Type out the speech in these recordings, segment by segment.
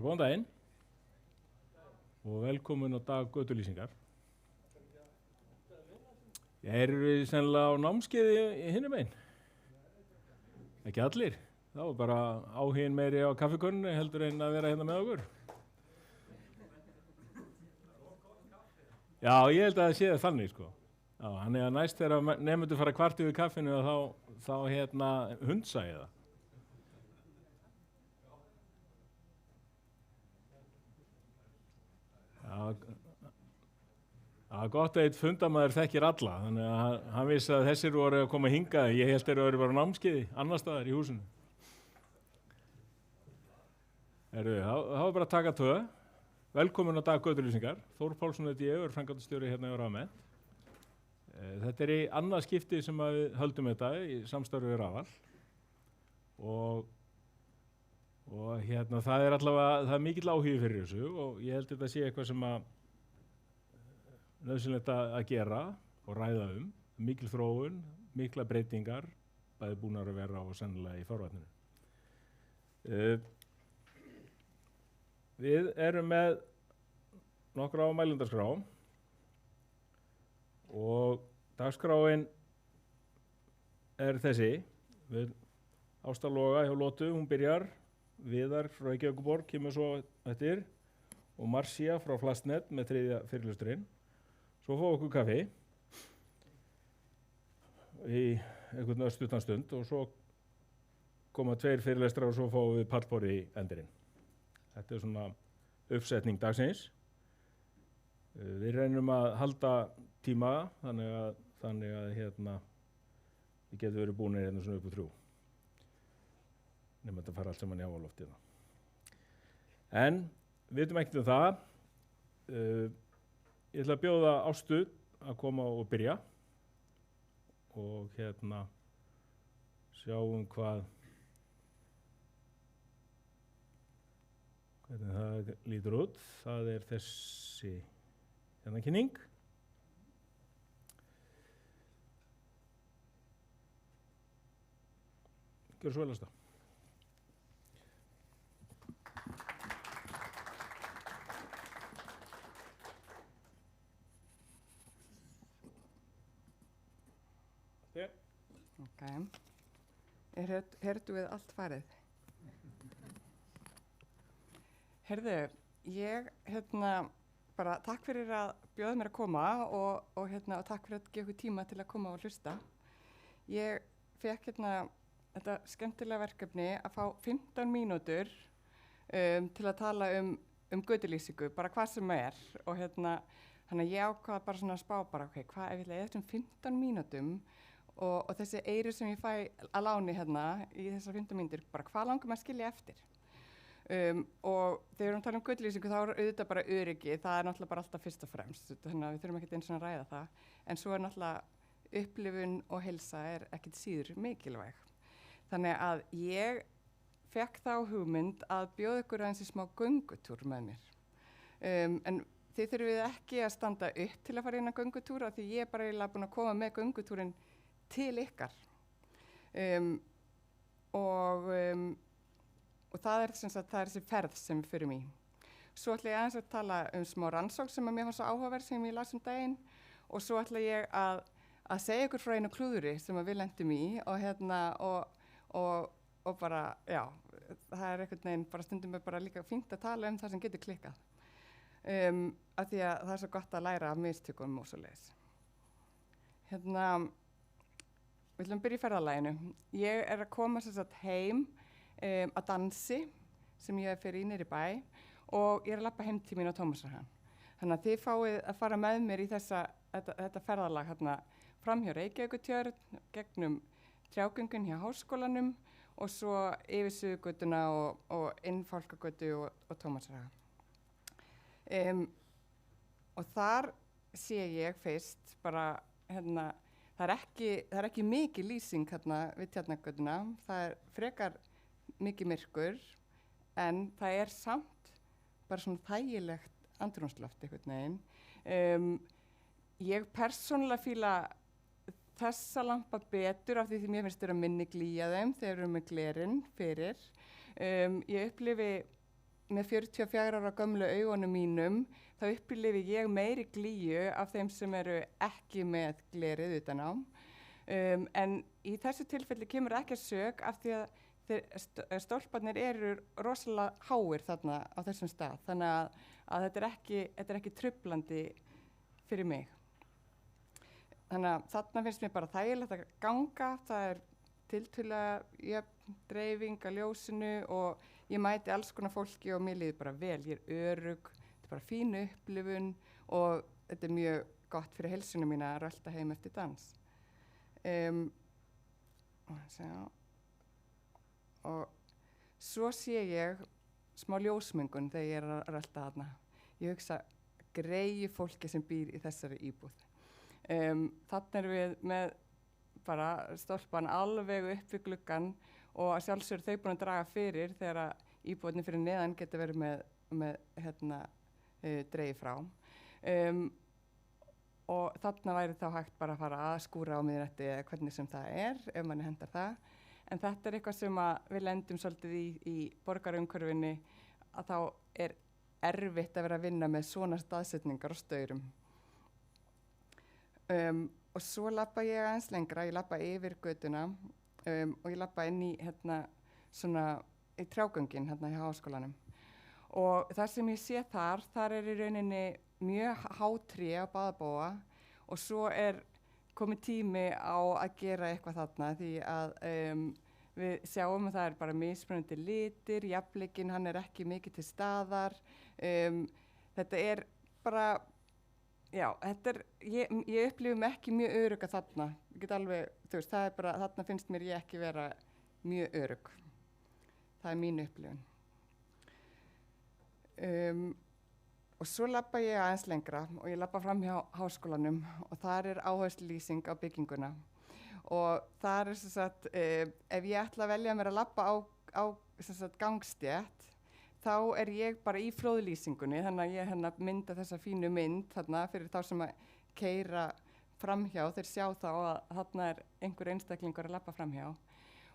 Góðan daginn og velkomin á dag götulýsingar. Eru þið sennilega á námskeiði í hinum einn? Ekki allir. Það var bara áhuginn meiri á kaffikönnu heldur en að vera hérna með okkur. Já, ég held að það sé það þannig sko. Já, þannig að næst þegar nemendur fara kvart yfir kaffinu þá hundsa ég það. Það er gott að eitt fundamaður þekkir alla, þannig að hann vissi að þessir voru að koma hingað, ég held þeir voru bara námskeiði annar staðar í húsinu. Það var bara að taka tvö. Velkomin á dag götulýsingar. Þór Pálsson heiti ég, er framkvæmdastjóri hérna í Rafmett. Þetta er í annað skipti sem við höldum þetta í samstarfi við Rafal og hérna það er allavega, það er mikill áhugi fyrir þessu og ég held þetta sé eitthvað sem að nauðsynlegt að gera og ræða mikil þróun, mikla breytingar, bæði búnar að vera og sennilega í forvarninu. Við erum með nokkra á mælendaskrá og dagskráin er þessi. Ásta Loga hjá Lotu, hún byrjar, Viðar frá Reykjavíkurborg kemur svo eftir og Marcia frá Fastnet með þriðja fyrirlesturinn. Svo fáum við okkur kaffi í einhvern stuttan stund og svo koma tveir fyrirlestrar og svo fáum við pallborð í endurinn. Þetta er svona uppsetning dagsins. Við reynum að halda tíma þannig að við getum verið búinir hérna svona upp á 3. Nefnum þetta fara allt saman í hávaloftið. En við vitum ekkert það. Ég ætla að bjóða Ástu að koma og byrja og sjáum hvernig það lítur út. Það er þessi kynning. Gjörðu svo vel, Ásta. Ok, herðu við allt farið? Herðu, ég bara takk fyrir að bjóða mér að koma og takk fyrir að gefa ykkur tíma til að koma og hlusta. Ég fékk þetta skemmtilega verkefni að fá 15 mínútur til að tala um götulýsingu, bara hvað sem er og þannig að ég ákvað bara svona að spá bara, ok, hvað ef ég ætla þessum 15 mínútum og þessi eyru sem ég fæ að láni í þessar 15 mínútur, bara hvað langar maður að skilja eftir. Og þegar við erum að tala um götulýsingu þá er auðvitað bara öryggi, það er náttúrulega bara alltaf fyrst og fremst, þannig að við þurfum ekkert eins og að ræða það. En svo er náttúrulega upplifun og heilsa er ekkert síður mikilvæg. Þannig að ég fékk þá hugmynd að bjóða ykkur aðeins í smá göngutúr með mér. En þið þurfið ekki að standa upp til að fara inn á göngutúr af því ég er bara eiginlega búin að koma með göngutúrin til ykkar. Og það er þessi ferð sem við förum í. Svo ætla ég aðeins að tala smá rannsókn sem að mér var svo áhugaverð sem ég las daginn og svo ætla ég að segja ykkur frá einu klúðri sem að við lentum í og bara, já, það er einhvern veginn, bara stundum er bara líka fínt að tala það sem getur klikkað. Af því að það er svo gott að læra af mistökum og svoleiðis. Við ætlum að byrja í ferðalaginu. Ég er að koma heim að dansi sem ég fer í niðri bæ og ég er að labba heim til mín á Tómasarhagann. Þannig að þið fáið að fara með mér í þetta ferðalag fram hjá Reykjavíkurtjörn, gegnum Trjágöngun hjá Háskólanum og svo yfir Suðurgötuna og inn Fálkagötu og Tómasarhaga. Og þar sé ég fyrst bara það er ekki mikið lýsing við Tjarnargötuna, það er frekar mikið myrkur en það er samt bara svona þægilegt andrúmsloft einhvern veginn. Ég persónulega fíla þessa lampa betur af því mér finnst vera minni glý að þeim þegar við erum með glerinn fyrir. Ég upplifi með 44 ára gömlu augunum mínum, þá upplifi ég meiri glíu af þeim sem eru ekki með glerið utan á. En í þessu tilfelli kemur ekki að sök af því að stólparnir eru rosalega háir þarna á þessum stað. Þannig að þetta er ekki truflandi fyrir mig. Þannig að þarna finnst mér bara þægilegt að ganga. Það er tiltölulega jöfn dreifing á ljósinu og ég mæti alls konar fólki og mér líður bara vel. Ég er örugg, þetta er bara fín upplifun og þetta er mjög gott fyrir heilsuna mína að rölta heim eftir dans. Og svo sé ég smá ljósmengun þegar ég er að rölta þarna. Ég hugsa greiði fólki sem býr í þessari íbúð. Þarna erum við með bara stólpan alveg upp við gluggann og að sjálfsögur þau búin að draga fyrir þegar íbúðinni fyrir neðan geta verið með dreigi frá. Og þarna væri þá hægt bara að fara að skúra á miðnætti eða hvernig sem það er, ef manni hendar það. En þetta er eitthvað sem við lendum svolítið í borgarumhverfinni, að þá er erfitt að vera að vinna með svona staðsetningar og staurum. Og svo labba ég aðeins lengra, ég labba yfir götuna og ég labba inn í í trjágöngin í háskólanum. Og það sem ég sé þar er í rauninni mjög hátré á báðabóa og svo er komið tími á að gera eitthvað þarna því að við sjáum að það er bara mismunandi litir, jafnleikinn hann er ekki mikið til staðar. Þetta er bara, já, ég upplifi mig ekki mjög örugga þarna. Ég get alveg, það er bara, þarna finnst mér ég ekki vera mjög örugg. Það er mín upplifun. Og svo labba ég aðeins lengra og ég labba fram hjá háskólanum og þar er áherslulýsing á bygginguna. Og þar er sem sagt, ef ég ætla að velja mér að labba á sem sagt, gangstétt, þá er ég bara í flóðlýsingunni, þannig að ég mynda þessa fínu mynd þarna fyrir þá sem að keyra framhjá, þeir sjá þá að þarna er einhver einstaklingur að labba framhjá.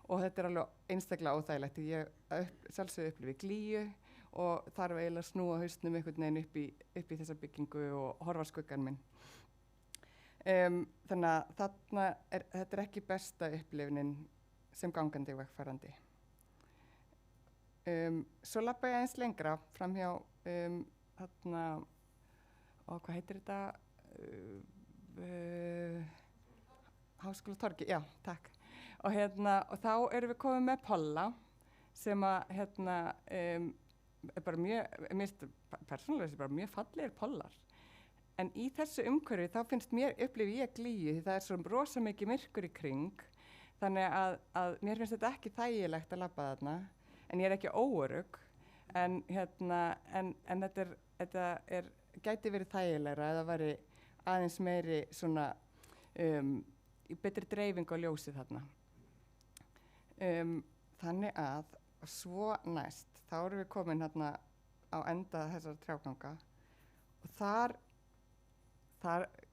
Og þetta er alveg einstaklega óþægilegt. Ég sjálfsögðu upplifi glíu og þarf eiginlega að snúa hausnum einhvern veginn upp í þessa byggingu og horfa skuggan minn. Þannig að þetta er ekki besta upplifunin sem gangandi og vegfarandi. Svo labba ég aðeins lengra framhjá hvað heitir þetta? Háskólatorgi, já, takk. Og þá erum við komið með polla sem að er bara mjög, persónulega bara mjög fallegir pollar. En í þessu umhverfi þá finnst upplifi ég glíu því það er svo rosa mikið myrkur í kring. Þannig að mér finnst þetta ekki þægilegt að labba þarna. En ég er ekki óörugg. En þetta gæti verið þægilegra eða væri aðeins meiri svona betri dreifing á ljósi þarna. Þannig að svo næst, þá erum við komin hérna á enda þessar trjáganga og þar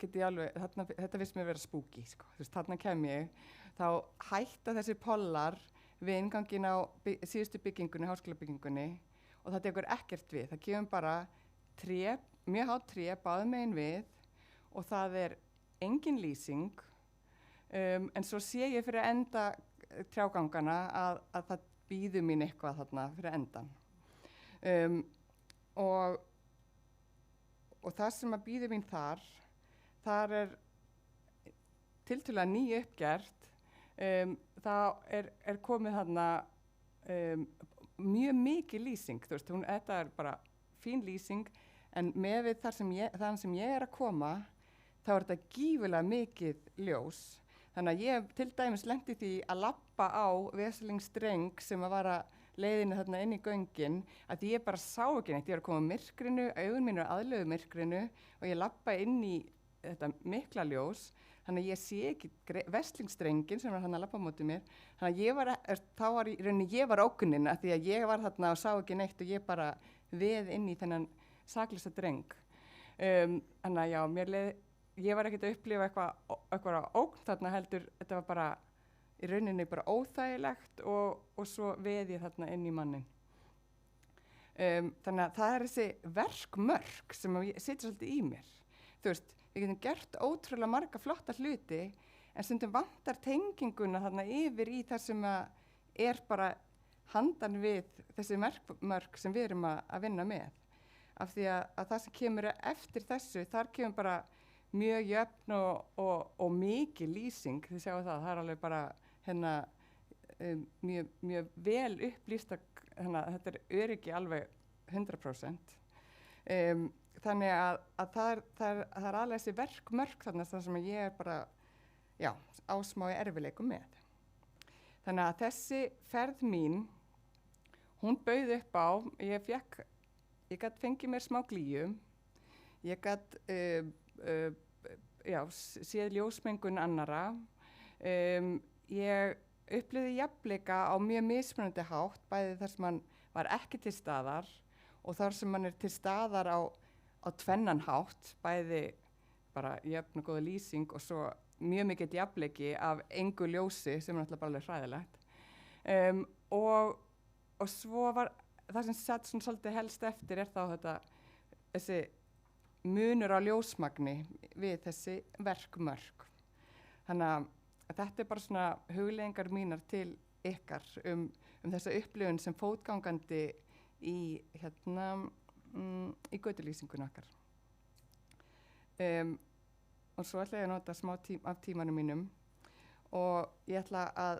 get ég alveg, þetta finnst mér vera spooky, sko. Þarna kem ég, þá hætta þessir pollar við inngangin á síðustu byggingunni, háskólabyggingunni og það tekur ekkert við. Það kemur bara tré, mjög hátt tré, báðum megin við og það er engin lýsing, en svo sé ég fyrir enda trjágangana að það býður mín eitthvað þarna fyrir endan. Og það sem að býður mín þar er tiltölulega ný uppgert. Það er komið þarna mjög mikið lýsing. Þetta er bara fín lýsing, en með við þar sem ég er að koma, þá er þetta gífurlega mikið ljós. Þannig að ég til dæmis lenti því að labba á veslingsstreng sem að vara leiðinu þarna inn í göngin, að ég bara sá ekki neitt. Ég var að koma myrkrinu, augun mín er aðlögu myrkrinu og ég labba inn í þetta mikla ljós. Þannig að ég sé ekki veslingsstrengin sem var þarna að labba á móti mér. Þannig að ég var ógnin að því að ég var þarna og sá ekki neitt og ég bara veð inn í þennan saklausa dreng. Þannig að já, ég var ekkert að upplifa eitthvað ógn þarna heldur, þetta var bara í rauninni bara óþægilegt og svo veð ég þarna inn í mannin. Þannig að það þessi verkmörk sem situr svolítið í mér. Þú veist, við getum gert ótrúlega marga flotta hluti en stundum vantar tenginguna þarna yfir í það sem er bara handan við þessi verkmörk sem við erum að vinna með. Af því að það sem kemur eftir þessu, þar kemur bara mjög jöfn og mikið lýsing. Þið sjáu það er alveg bara mjög vel upplýst þannig að þetta öryggi alveg 100%. Þannig að það er alveg þessi verkmörk þarna sem ég er bara á smá erfiðleikum með. Þannig að þessi ferð mín, hún bauð upp á, ég gat fengið mér smá glýju, ég gat séð ljósmengun annarra, ég upplifði jafnleika á mjög mismunandi hátt, bæði þar sem hann var ekki til staðar og þar sem hann er til staðar á tvennan hátt, bæði bara jöfn og góða lýsing og svo mjög mikið jafnleiki af engu ljósi sem er náttúrulega bara alveg hræðilegt. Og svo var það sem sett svona svolítið helst eftir er þá þessi munur á ljósmagni við þessi verkmörk. Þannig að þetta er bara svona hugleiðingar mínar til ykkar þessa upplifun sem fótgangandi í götulýsingunni okkar. Og svo ætla ég að nota smá af tímanum mínum og ég ætla að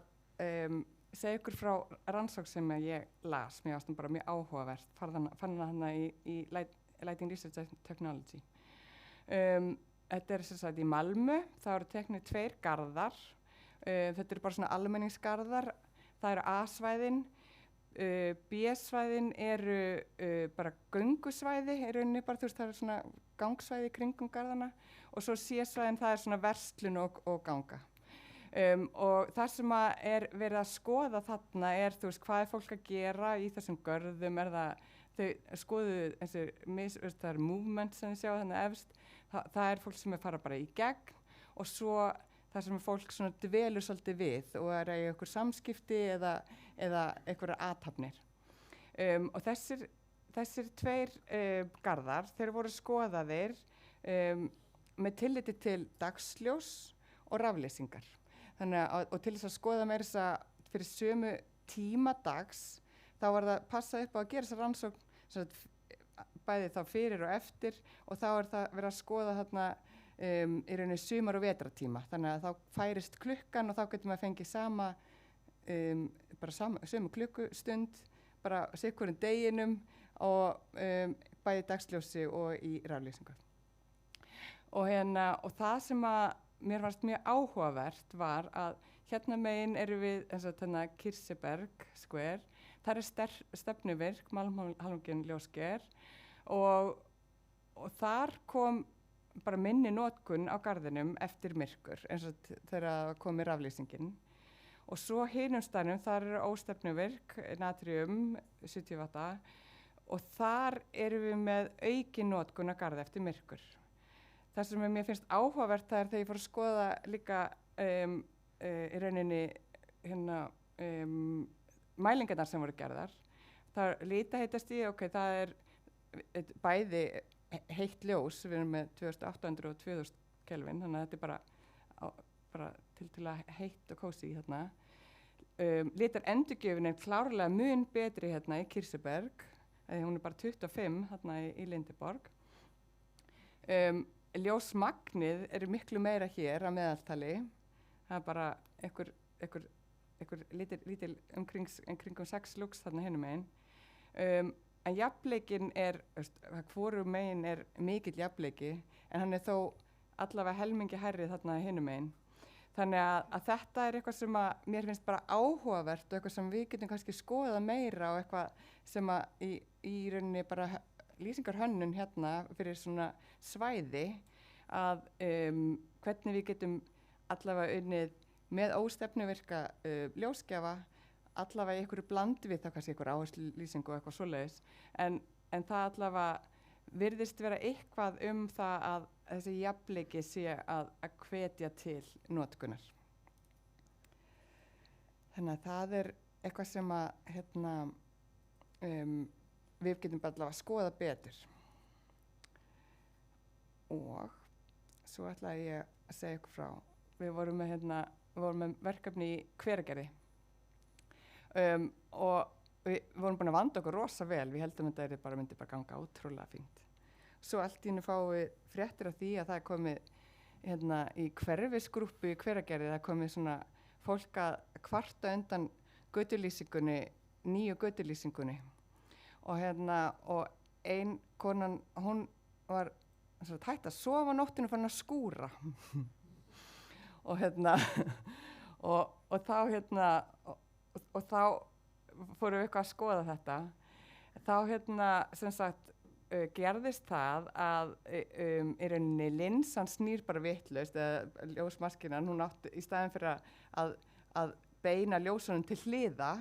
segja ykkur frá rannsókn sem ég las, mér varst bara mjög áhugavert, fann hana í Lighting Research and Technology. Þetta er sem sagt í Malmö, það eru teknir 2 garðar, þetta eru bara svona almenningsgarðar, það eru A-svæðin, B-svæðin eru bara göngusvæði, bara, þú veist, það eru svona gangsvæði kringum garðana og svo C-svæðin það er svona verslun og ganga. Og það sem er verið að skoða þarna er, þú veist, hvað er fólk að gera í þessum görðum, þau skoðuðu það er movement sem þið sjá þannig efst, það er fólk sem fara bara í gegn og svo það sem fólk svona dvelur svolítið við og er í einhver samskipti eða einhverjar athafnir. Og þessir 2 garðar, þeir voru skoðaðir með tilliti til dagsljós og rafleysingar. Og til þess að skoða meira þess að fyrir sömu tíma dags, þá var það passað upp á að gera þessa rannsókn bæði þá fyrir og eftir og þá er það verið að skoða þarna í rauninni sumar- og vetrartíma. Þannig að þá færist klukkan og þá getur maður fengið sömu klukkustund, bara sitthvorum deginum og bæði dagsljósi og í raflýsingu. Og það sem mér fannst mjög áhugavert var að hérna megin erum við Kirseberg Square, það er stefnuvirk, Malmhalvongin ljósger og þar kom bara minni notkun á garðinum eftir myrkur eins og þegar kom í raflýsingin. Og svo hinum staðnum, þar eru óstefnuvirk, natrium, 70 watta og þar erum við með aukin notkun á garði eftir myrkur. Það sem mér finnst áhugavert það er þegar ég fór að skoða líka í rauninni mælingarnar sem voru gerðar. Það er litahitastig, það er bæði heitt ljós, við erum með 2800 og 2000 Kelvin, þannig að þetta er bara tiltölulega heitt og kósí hérna. Litar endurgjöfin er klárlega mun betri hérna í Kirseberg, hún er bara 25 hérna í Lindeborg. Ljósmagnið er miklu meira hér að meðaltali, það er bara einhver lítil kringum 6 lux þarna hinum megin. En jafnleikinn hvorum megin er mikill jafnleiki, en hann er þó allavega helmingi hærri þarna hinum megin. Þannig að þetta er eitthvað sem mér finnst bara áhugavert og eitthvað sem við getum kannski skoðað meira og eitthvað sem í rauninni bara lýsingarhönnun hérna fyrir svona svæði að hvernig við getum allavega unnið með óstefnuvirka ljósgjafa allavega í einhverju blandi við þá kannski einhver áherslu lýsingu og eitthvað svoleiðis en það allavega virðist vera eitthvað það að þessi jafnleiki sé að hvetja til notkunar. Þannig að það er eitthvað sem við getum bara allavega að skoða betur. Og svo ætlaði ég að segja ykkur frá. Við vorum með verkefni í Hveragerði og við vorum búin að vanda okkur rosa vel. Við heldum að þetta myndi bara ganga ótrúlega fínt. Svo allt í einu fáum við fréttir af því að það er komið í hverfisgrúppu í Hveragerði, það er komið svona fólk að kvarta undan götulýsingunni, nýju götulýsingunni. Og ein konan, hún var hætt að sofa nóttinu og fann að skúra. og þá fórum við eitthvað að skoða þetta. Þá sem sagt gerðist það að í rauninni linsan snýr bara vitlaust, eða ljósmaskinan, hún átti í staðinn fyrir að beina ljósunum til hliða,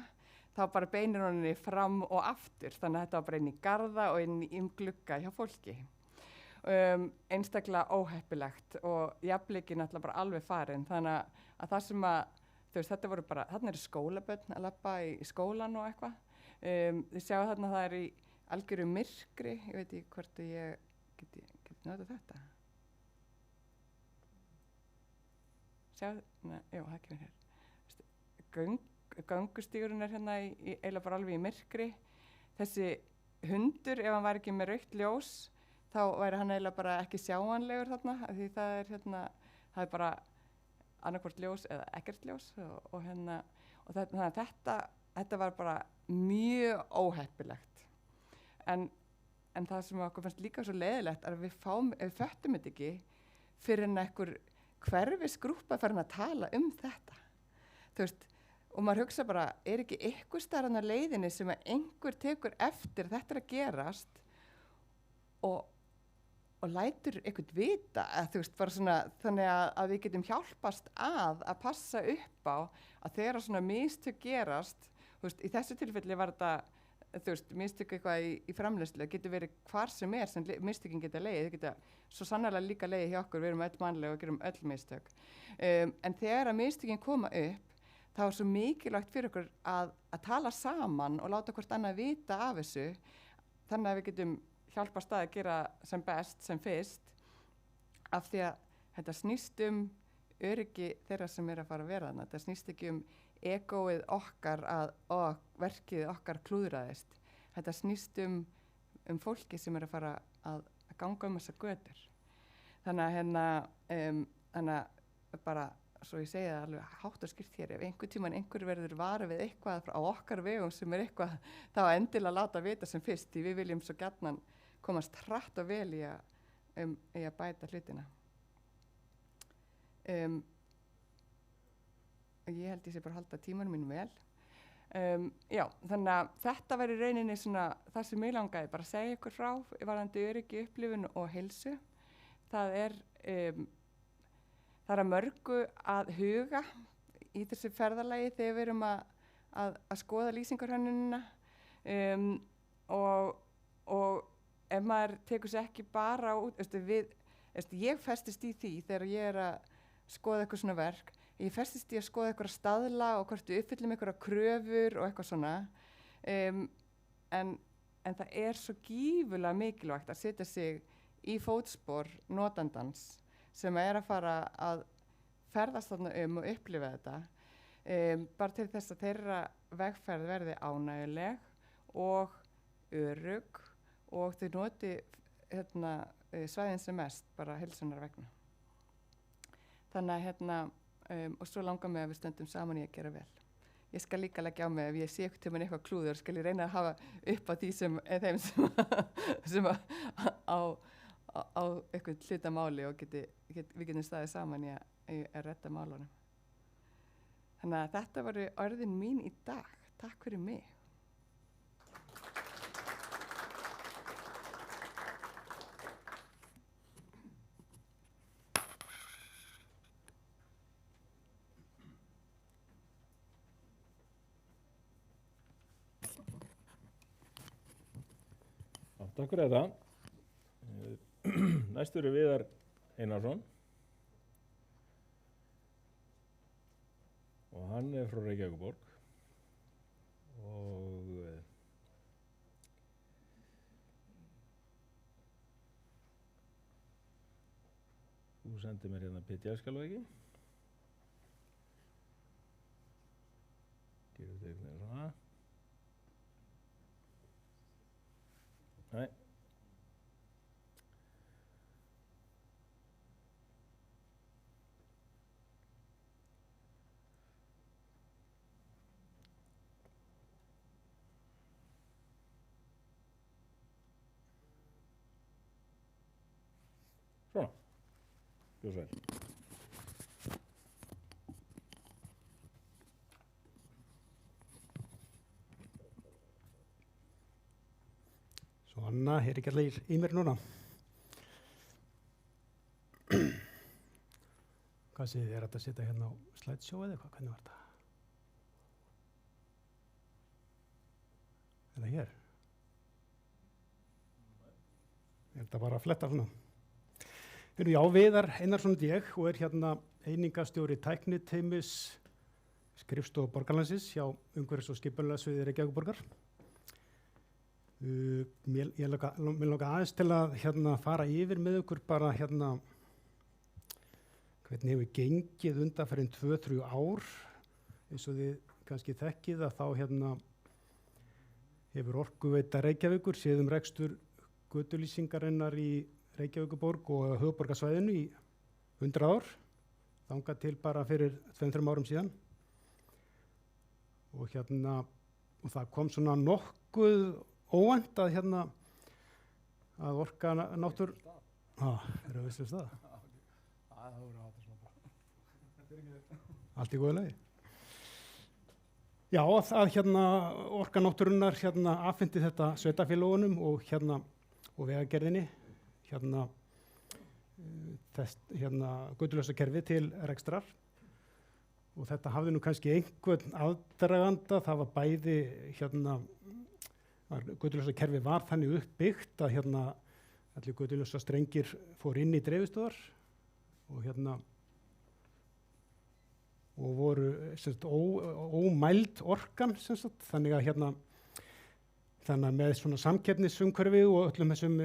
þá bara beinir henni fram og aftur, þannig að þetta var bara inn í garða og inn í glugga hjá fólki. Einstaklega óheppilegt og jafnleiki náttúrulega bara alveg farin, þannig að það sem þetta voru bara, þarna eru skólabörn að labba í skólan og eitthvað. Þið sjáu þarna það er í algjöru myrkri, ég veit ekki hvort ég geti notað þetta. Sjáu, já, það kemur hér. Göngustígurinn er hérna eiginlega bara alveg í myrkri. Þessi hundur, ef hann var ekki með rautt ljós, þá væri hann eiginlega bara ekki sjáanlegur þarna, því það er bara annarkvort ljós eða ekkert ljós og þetta var bara mjög óheppilegt. En það sem okkur fannst líka svo leiðilegt er að við föttum þetta ekki fyrir en einhver hverfisgrúppa farin að tala þetta. Þú veist, og maður hugsa bara, er ekki einhver staðar á leiðinni sem að einhver tekur eftir þetta að gerast og lætur einhvern vita, þú veist, bara svona þannig að við getum hjálpast að passa upp á að þegar svona mistök gerast, þú veist, í þessu tilfelli var þetta, þú veist, mistök eitthvað í framleiðslu, það getur verið hvar sem mistökin geta legið, það geta svo sannarlega líka legið hjá okkur, við erum öll mannleg og gerum öll mistök. En þegar að mistökin koma upp, þá er svo mikilvægt fyrir okkur að tala saman og láta hvort annað vita af þessu, þannig að við getum hjálpast að gera sem best, sem fyrst, af því að þetta snýst öryggi þeirra sem er að fara að vera þarna. Þetta snýst ekki egóið okkar og verkið okkar klúðraðist. Þetta snýst fólki sem er að fara að ganga þessar götur. Þannig að bara, svo ég segi það alveg hátt og skýrt hér, ef einhver tímann einhver verður vara við eitthvað á okkar vegum sem er eitthvað, þá endilega láta vita sem fyrst, því við viljum svo gjarnan komast hratt og vel í að bæta hlutina. Ég held ég sé bara að halda tímanum mínum vel. Já, þannig að þetta var í rauninni svona það sem mig langaði bara að segja ykkur frá varðandi öryggi, upplifun og heilsu. Það er að mörgu að huga í þessu ferðalagi þegar við erum að skoða lýsingarhönnunina og ef maður tekur sér ekki bara út, ég festist í því þegar ég er að skoða eitthvað svona verk, ég festist í að skoða eitthvað staðla og hvort við uppfyllum eitthvað kröfur og eitthvað svona, en það er svo gífurlega mikilvægt að setja sig í fótspor notandans sem er að fara að ferðast þarna og upplifa þetta, bara til þess að þeirra vegferð verði ánægjuleg og örugg og þau noti svæðin sem mest, bara heilsunar vegna. Þannig að og svo langar mig að við stöndum saman í að gera vel. Ég skal líka leggja á mig ef ég sé eitthvað klúður, skal ég reyna að hafa upp á því þeim sem á eitthvað hlutamáli og við getum staðið saman í að redda málunum. Þannig að þetta voru orðin mín í dag. Takk fyrir mig. Takk fyrir þetta. Næstur er Viðar Einarsson og hann er frá Reykjavíkurborg og Þú sendir mér hérna PDF-skjal og ekki. Gerum þetta einhvern veginn svona. Nei. Svona. Gjörðu svo vel. Svona, er ekki allir í mér núna. Hvað segir þið, þetta að setja hérna á slideshow eða eitthvað, hvernig var þetta? Er það hér? Er þetta bara að fletta svona? Já, Viðar Einarsson ég og hérna einingastjóri tækniteymis skrifstofu Borgarlandsins hjá umhverfis- og skipulagssviði Reykjavíkurborgar. Mér langar aðeins til að fara yfir með ykkur bara hvernig hefur gengið undanfarin 2-3 ár. Eins og þið kannski þekkið að þá hefur Orkuveita Reykjavíkur séð rekstur götulýsingarinnar í Reykjavíkurborg og höfuðborgarsvæðinu í 100 ár, þangað til bara fyrir 2-3 árum síðan. Og og það kom svona nokkuð óvænt að að Orka Náttúr... Erum við vissum það? Það voru að þetta svona bara. Allt í góðu lagi. Já, að Orka Náttúrunnar afhenti þetta sveitarfélögunum og Vegagerðinni þess götulausa kerfi til rekstrar. Og þetta hafði nú kannski einhvern aðdraganda, það var bæði götulausa kerfi var þannig uppbyggt að allir götulausa strengir fór inn í dreifistöðvar og voru ómæld orkan þannig að með svona samkeppnisumhverfi og öllum þessum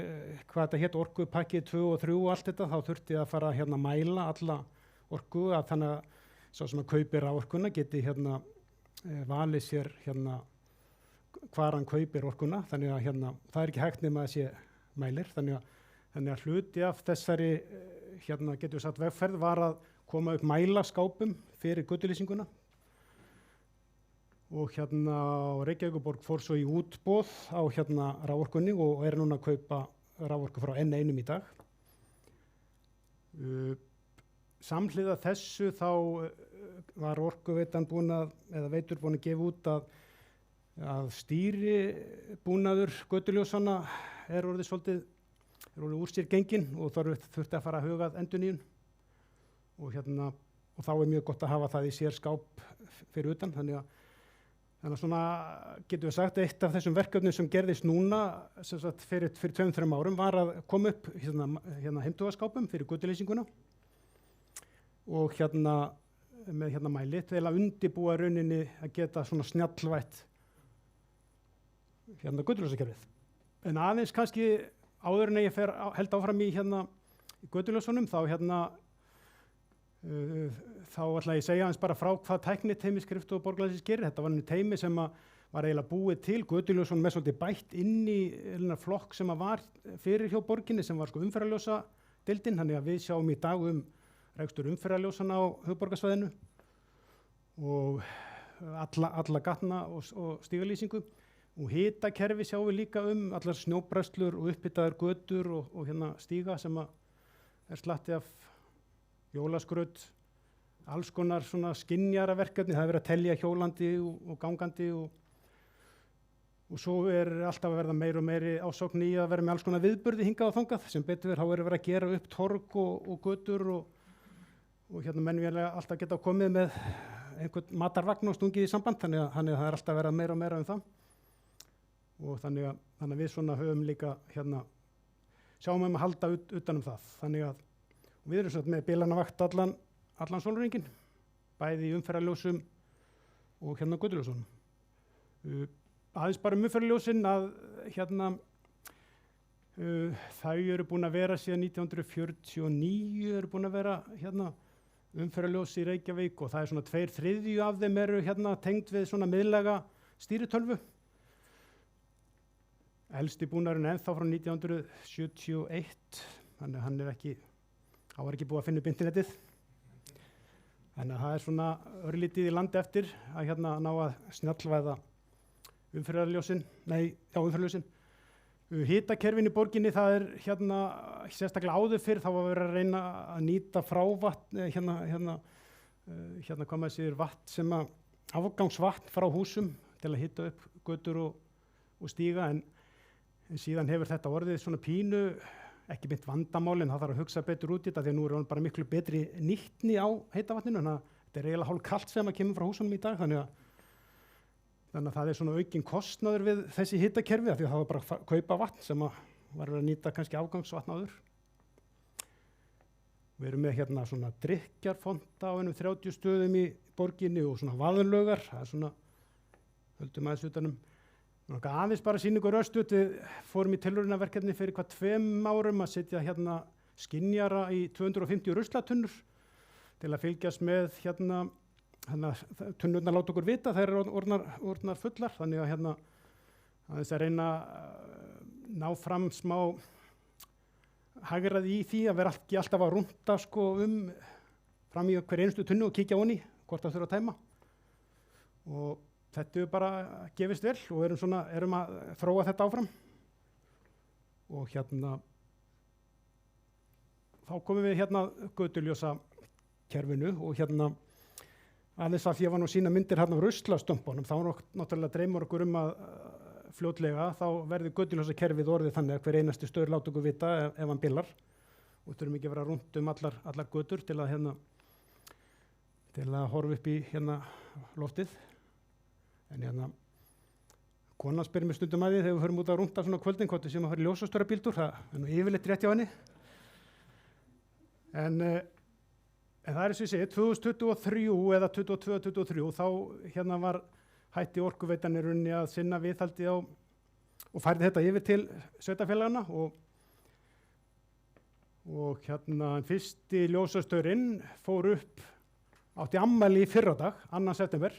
hvað þetta hét orkupakki 2 og 3 og allt þetta þá þurfti að fara að mæla alla orku að þannig að sá sem að kaupir raforkuna geti valið sér hvar hann kaupir orkuna þannig að það er ekki hægt nema að sé mælir þannig að hluti af þessari getur við sagt vegferð var að koma upp mælaskápum fyrir götulýsinguna og Reykjavíkurborg fór svo í útboð á raforkunni og er núna að kaupa raforku frá N1 í dag. Samhliða þessu þá var Orkuveitan Veitur búin að gefa út að stýribúnaður götuljósanna er orðið úr sér genginn og þurfti að fara að huga að endurnýjun og þá er mjög gott að hafa það í sér skáp fyrir utan þannig að svona getum við sagt eitt af þessum verkefnum sem gerðist núna sem sagt fyrir 2-3 árum var að koma upp heimtugaskápum fyrir götulýsinguna og með mæli til að undibúa rauninni að geta svona snjallvætt götuljósakerfið. En aðeins kannski áður en ég held áfram í götuljósunum þá ætla ég að segja aðeins bara frá hvað tækniteymi skrifstofu Borgarlandsins gerir. Þetta var teymi sem var eiginlega búið til götuljósunum með svolítið bætt inn í flokk sem var fyrir hjá borginni sem var umferðarljósa deildin, þannig að við sjáum í dag rekstur umferðarljósanna á höfuðborgarsvæðinu og alla gatna og stígalýsingu og hitakerfi sjáum við líka allar snjóbræðslur og upphitaðar götur og stíga sem er slatti af jólaskraut, alls konar svona skynjaraverkefni, það er verið að telja hjólandi og gangandi og svo er alltaf að verða meiri og meiri ásókn í að vera með alls konar viðburði hingað og þangað sem betur þá er verið að gera upp torg og götur og menn vilja alltaf geta komið með einhvern matarvagn og stungið í samband þannig að það er alltaf að vera meira og meira það og þannig að við svona höfum líka sjáum að halda utan það þannig að við erum með bílanavakt allan sólarhringinn, bæði í umferðarljósum og götuljósunum. Aðeins bara umferðarljósin að Þau eru búin að vera síðan 1949 eru búin að vera hérna umferðarljós í Reykjavík og það er svona 2/3 af þeim eru hérna tengd við svona miðlæga stýritölvu. Elsti búnaðurinn ennþá frá 1971, þannig að hann er ekki, þá var ekki búið að finna upp internetið. Þannig að það er svona örlítið í landi eftir að hérna ná að snjallvæða umferðarljósin. Hitakerfin í borginni, það er hérna sérstaklega áður fyrr, þá var verið að reyna að nýta frávatn, hvað maður segir, vatn sem að afgangsvatn frá húsum til að hita upp götur og stíga, en síðan hefur þetta orðið svona pínu, ekki beint vandamál, en það þarf að hugsa betur út í þetta því að nú er bara miklu betri nýtni á heita vatninu, þannig að þetta er eiginlega hálf kalt sem að kemur frá húsunum í dag, þannig að það er svona aukinn kostnaður við þessi hitakerfi því að það var bara að kaupa vatn sem að var að nýta kannski afgangsvatn áður. Við erum með hérna svona drykkjarfonta á 30 stöðum í borginni og svona vaðlaugar, það er svona, höldum aðeins utanum. Aðeins bara sýningu röstut, við fórum í tilraunaverkefni fyrir 2 árum að setja hérna skynjara í 250 ruslatunnur til að fylgjast með hérna tunnurnar láta okkur vita þær eru orðnar fullar, þannig að hérna aðeins að reyna að ná fram smá hagraði í því að vera ekki alltaf að rúnda sko fram í hver einstu tunnu og kíkja honni hvort það þurfa að tæma. Og þetta er bara gefist vel og erum að þróa þetta áfram. Og hérna þá komum við hérna götuljósa kerfinu og hérna aðeins að því að var nú sína myndir hérna á ruslastömpunum, þá var náttúrulega dreymur okkur að fljótlega þá verður götuljósa kerfið orðið þannig að hver einasti stöður láta okkur vita ef hann bilar og þurfum ekki að vera rúnt allar götur til að horfa upp í hérna loftið. En hérna konan spyr mér stundum að því þegar við förum út að rúnta svona kvöldin hvort við séum að fara í ljósastöra bíltúr, það er nú yfirleitt rétt hjá henni. En það er eins og ég segi, 2023 eða 22-23 þá hérna var hætti Orkuveitan í rauninni að sinna viðhaldi á og færði þetta yfir til sveitarfélagana og hérna fyrsti ljósastaurinn fór upp átti afmæli í fyrradag, 2. september,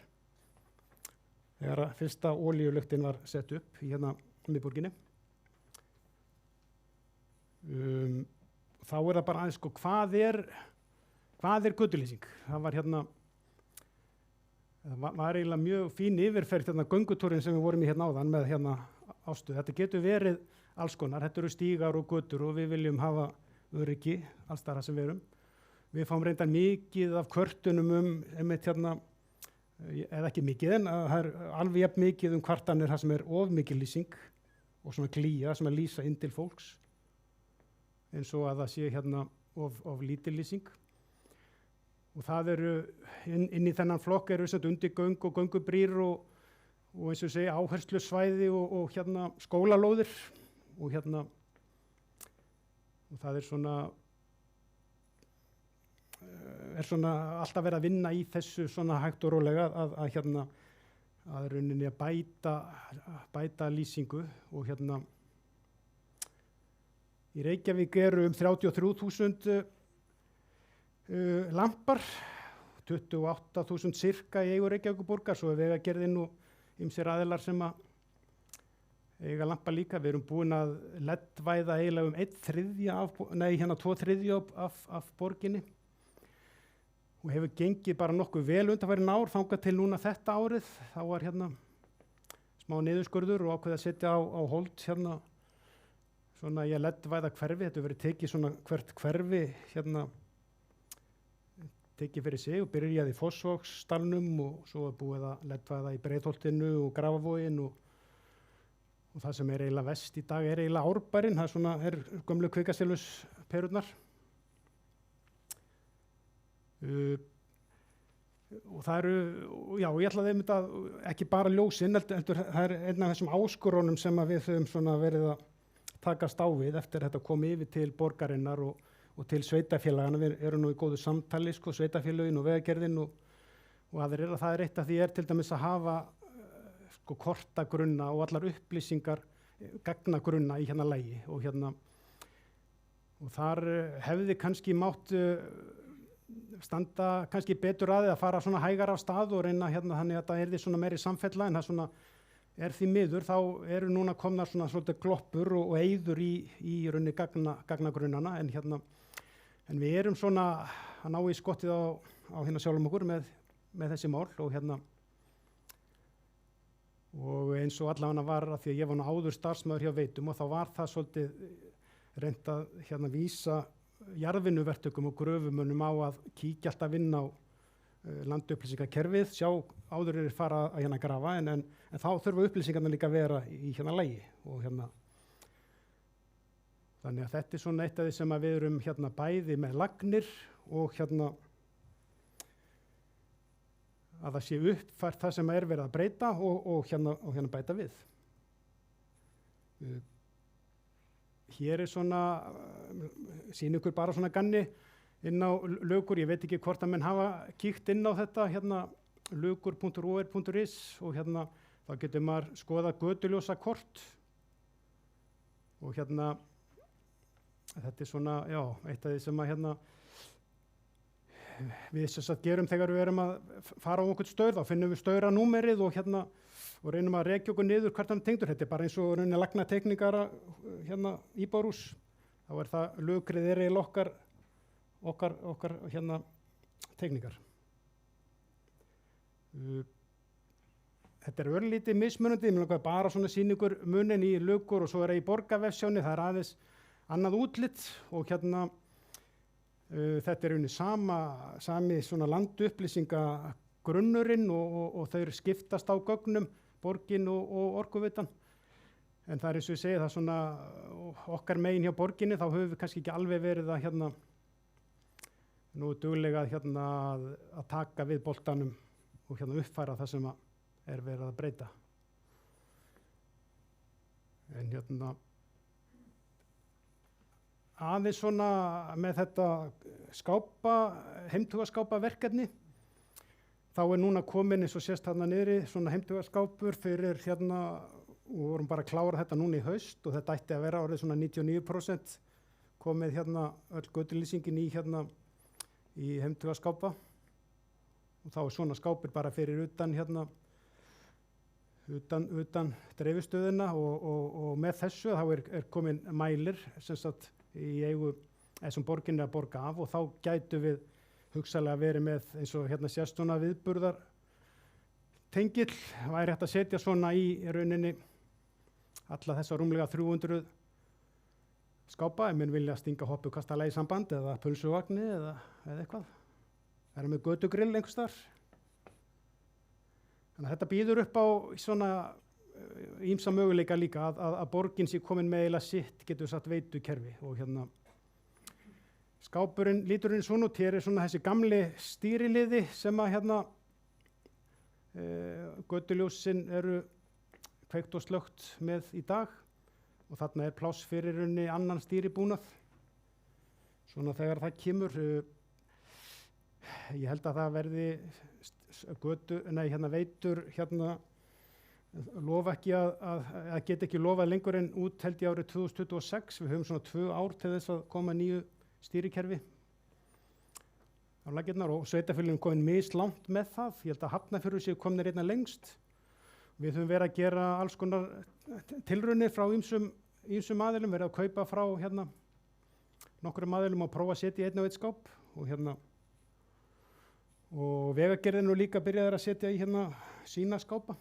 þegar fyrsta olíuluktin var sett upp í hérna miðborginni. Þá er það bara aðeins sko, hvað er götulýsing? Það var hérna, það var eiginlega mjög fín yfirferð hérna göngutúrin sem við vorum í hérna áðan með hérna Ástu. Þetta getur verið alls konar, þetta eru stígar og götur og við viljum hafa öryggi alls þar sem við erum. Við fáum reyndar mikið af kvörtunum einmitt hérna, eða ekki mikið en það er alveg jafn mikið kvartanir það sem er of mikið lýsing og svona glýja sem að lýsa inn til fólks eins og að það sé hérna of lítil lýsing. Og það eru inn í þennan flokk eru undirgöng og göngubrýr og eins og segja áherslusvæði og hérna skólalóðir og hérna og það er svona alltaf verið að vinna í þessu svona hægt og rólega að hérna að rauninni að bæta lýsingu og hérna í Reykjavík eru 33.000 lampar, 28.000 cirka í eigu Reykjavíkurborgar, svo er Vegagerðin og ýmsir aðilar sem að eiga lampa líka. Við erum búin að LED-væða eiginlega 2/3 af borginni og hefur gengið bara nokkuð vel undanfarin ár þangað til núna þetta árið. Þá var hérna smá niðurskurður og ákveðið að setja á hold hérna svona í að LED-væða hverfi. Þetta verið tekið svona hvert hverfi hérna tekið fyrir sig og byrjaði í Fossvogsdalnum og svo er búið að LED-væða í Breiðholtinu og Grafavoginn og það sem er eiginlega vest í dag er eiginlega Árbærinn, það er svona gömlu kvikasilfursperurnar. Og það eru, já, ég ætlaði einmitt að ekki bara ljósin, heldur það er einn af þessum áskorunum sem að við höfum svona verið að takast á við eftir þetta komið yfir til borgarinnar og til sveitarfélagana. Við erum nú í góðu samtali, sko, sveitarfélögin og Vegagerðin og aðrir það er eitt af því til dæmis að hafa sko kortagrunna og allar upplýsingar gagnagrunna í hérna lægi og þar hefði kannski mátt standa kannski betur að fara svona hægar af stað og reyna þannig að það yrði svona meiri samfella en það svona því miður þá eru núna komnar svona svolítið gloppur og eyður í rauninni gagnagrunnana en við erum svona að ná í skottið á sjálfum okkur með þessi mál og eins og allavega var að því að ég var áður starfsmaður hjá Veitum og þá var það svolítið reynt að vísa jarðvinnuverktökum og gröfumönnum á að kíkja alltaf inn á landupplýsingakerfið, sjá áður fara að grafa en þá þurfa upplýsingarna líka að vera í lægi og þannig að þetta er svona eitt af því sem að við erum bæði með lagnir og að það sé uppfært það sem verið að breyta og bæta við. Hér er svona, sýn ykkur bara svona ganni inn á Lugur, ég veit ekki hvort að menn hafa kíkt inn á þetta lugur.or.is og þá getur maður skoða götuljósa kort og þetta er svona, já, eitt af því sem að við sem sagt gerum þegar við erum að fara á einhvern staur, þá finnum við stauranúmerið og reynum að rekja okkur niður hvert hann tengdur. Þetta er bara eins og rauninni lagnatekningar íbúðarhús. Þá er það Lugrið eiginlega okkar tekningar. Þetta er örlítið mismunandi, ég vil bara svona sýna ykkur munin í Lugur og svo í borgarvefsjóni, það er aðeins annað útlit og þetta er sami svona landupplýsingagrunnurinn og þeir skiptast á gögnum, borgin og Orkuveitan. En það er eins og ég segi, það er svona okkar megin hjá borginni, þá höfum við kannski ekki alveg verið að nú duglega að taka við boltanum og uppfæra það sem er verið að breyta. En aðeins svona með þetta heimtugaskápaverkefni, þá er núna komin eins og sést niðri svona heimtugaskápur fyrir og vorum bara að klára þetta núna í haust og þetta ætti að vera orðið svona 99% komið öll götulýsingin í heimtugaskápa og þá er svona skápur bara fyrir utan dreifistöðina og með þessu þá er komin mælir sem sagt í eigu sem borginni að borga af og þá gætu við hugsanlega verið með eins og sést svona viðburðar tengill, væri hægt að setja svona í rauninni alla þessa rúmlega 300 skápa ef menn vilja stinga hoppukastalagi samband eða pulsuvagni eða eitthvað. Það er með götugrill einhvers þar. Þannig að þetta býður upp á svona ýmsa möguleika líka að borgin sé komin með eiginlega sitt, getur við sagt, veitukerfi og skápurinn lítur inn svona út. Hér er svona þessi gamli stýriliði sem að götuljósin eru kveikt og slökkt með í dag og þarna er pláss fyrir henni annan stýribúnað. Svona þegar það kemur, ég held að það verði veitur lofa ekki að geta ekki lofað lengur en út held ég árið 2026. Við höfum svona 2 ár til þess að koma nýju stýrikerfi á laggirnar og sveitarfélögin komin mislangt með það. Ég held að Hafnarfjörður séu komin einna lengst. Við höfum verið að gera alls konar tilraunir frá ýmsum aðilum, verið að kaupa frá nokkrum aðilum og prófa að setja í einn og einn skáp og Vegagerðin nú líka byrjaði að setja í sína skápa.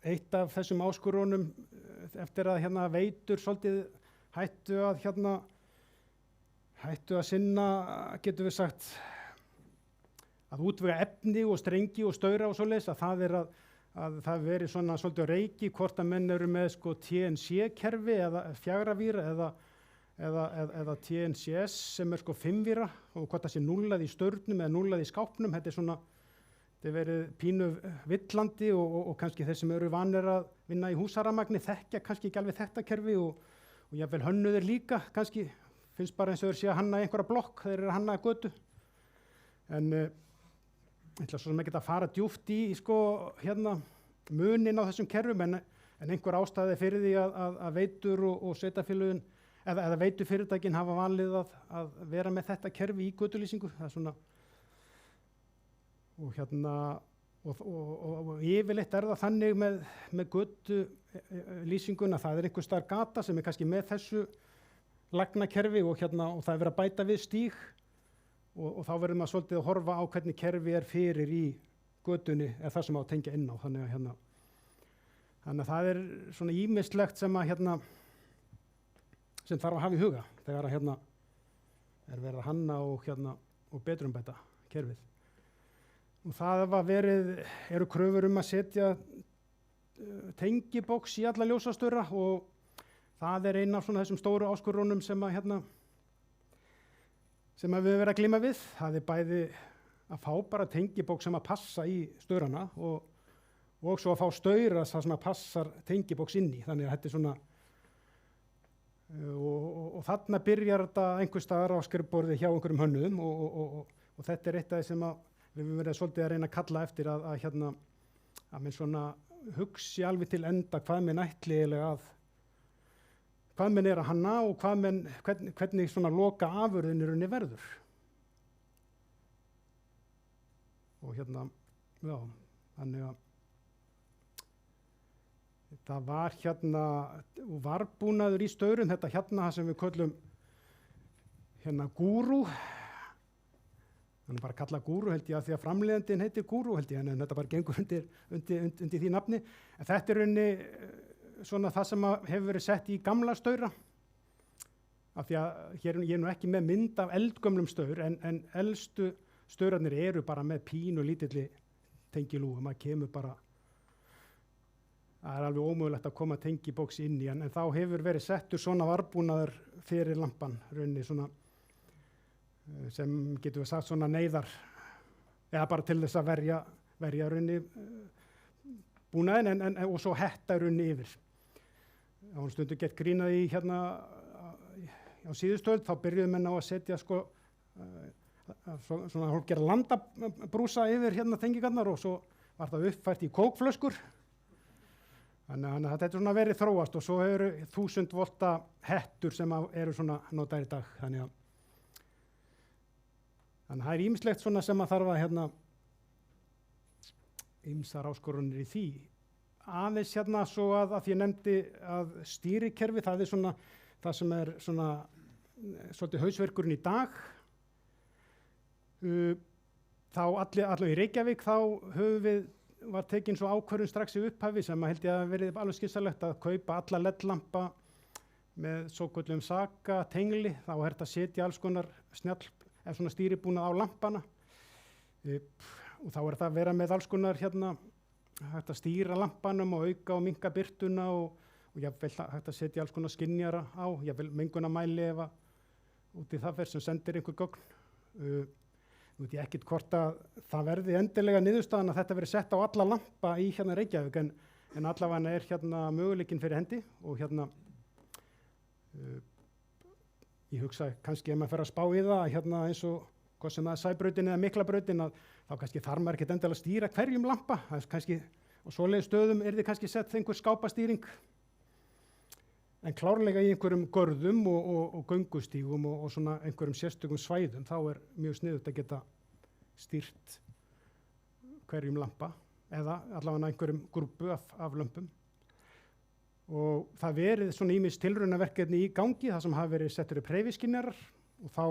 Eitt af þessum áskorunum eftir að veitur svolítið hættu að sinna, getum við sagt, að útvega efni og strengi og staura og svoleiðis, að það veri svona svolítið reiki hvort að menn eru með TNC-kerfi eða 4-víra eða TNCS sem er 5-víra og hvort það sé núllað í staurnum eða núllað í skápnum. Þetta er svona, þetta er verið pínu villandi og kannski þeir sem eru vanir að vinna í húsaramagni þekkja kannski ekki alveg þetta kerfi og jafnvel hönnuðir líka kannski, finnst bara eins og þeir sé að hanna einhverja blokk, þeir eru að hanna götu. En ég ætla svo sem ekki að fara djúpt í munin á þessum kerfum en einhver ástæði fyrir því að veitur og sveitarfélögin eða veitufyrirtækin hafa valið að vera með þetta kerfi í götulýsingu. Það er svona og yfirleitt það þannig með götulýsinguna, það einhver staðar gata sem kannski með þessu lagnakerfi og það verið að bæta við stíg og þá verður maður svolítið að horfa á hvernig kerfi fyrir í götunni eða það sem á að tengja inn á. Þannig að það svona ýmislegt sem sem þarf að hafa í huga þegar verið að hanna og betrumbæta kerfið. Og það eru kröfur að setja tengibox í alla ljósastöra og það einn af þessum stóru áskorunum sem við verðum að glíma við. Það bæði að fá bara tengibox sem að passa í störana og svo að fá staura það sem að passar tengibox inn í. Þannig að þetta svona og þarna byrjar þetta einhver staðar á skrifborði hjá einhverjum hönnuðum og þetta eitt af því sem við höfum verið svolítið að reyna að kalla eftir að menn svona hugsi alveg til enda hvað menn ætli hvað menn að hanna og hvernig svona loka afurðinni verður. Og já, þannig að það var varbúnaður í staurum, þetta sem við köllum gúrú. Þannig bara að kalla gúrú held ég að því að framleiðandinn heitir gúrú held ég, en þetta bara gengur undir því nafni. En þetta rauninni svona það sem hefur verið sett í gamla staura. Af því að hér ég nú ekki með mynd af eldgömlum staur, en elstu staurarnir eru bara með pínu lítilli tengilúgu. Maður kemur bara, það alveg ómögulegt að koma tengibóks inn í, en þá hefur verið settur svona varbúnaður fyrir lampan, rauninni svona sem getur við sagt svona neyðar eða bara til þess að verja rauninni búnaðinn og svo hetta rauninni yfir. Það var stundu gett grínað í á síðustöld, þá byrjuðu menn á að setja svona hálfgerð landabrúsa yfir tengingarnar og svo var það uppfært í kókflöskur. Þannig að þetta svona verið þróast og svo eru 1000 volta hettur sem eru svona notaðir í dag. Þannig að það er ýmislegt svona sem að þarf að ýmsar áskorunir í því. Aðeins svo að því ég nefndi að stýrikerfi, það er svona það sem er svona svolítið hausverkurinn í dag. Þá allavega í Reykjavík þá var tekin svo ákvörðun strax í upphafi sem að held ég að verið alveg skynsamlegt að kaupa alla LED-lampa með svokölluðum Saga tengli. Þá er þetta að setja alls konar svona stýribúnað á lampana og þá er það að vera með alls konar hægt að stýra lampanum og auka og minnka birtuna og jafnvel hægt að setja alls konar skynjara á, jafnvel mengunarmæli ef út í það fer sem sendir einhver gögn. Nú veit ég ekkert hvort að það verði endilega niðurstaðan að þetta verið sett á alla lampa í Reykjavík en allavega er möguleikinn fyrir hendi og ég hugsa kannski ef maður fer að spá í það eins og hvað sem það er Sæbrautin eða Miklabrautin að þá kannski þarf maður ekkert endilega að stýra hverjum lampa. Það er kannski, og svoleiðis stöðum yrði kannski sett einhver skápastýring. En klárlega í einhverjum görðum og göngustígum og svona einhverjum sérstökum svæðum þá er mjög sniðugt að geta stýrt hverjum lampa eða allavega einhverjum grúpu af lömpum. Og það verið svona ýmis tilraunaverkefni í gangi þar sem hafa verið settur upp hreyfiskynjarar og þá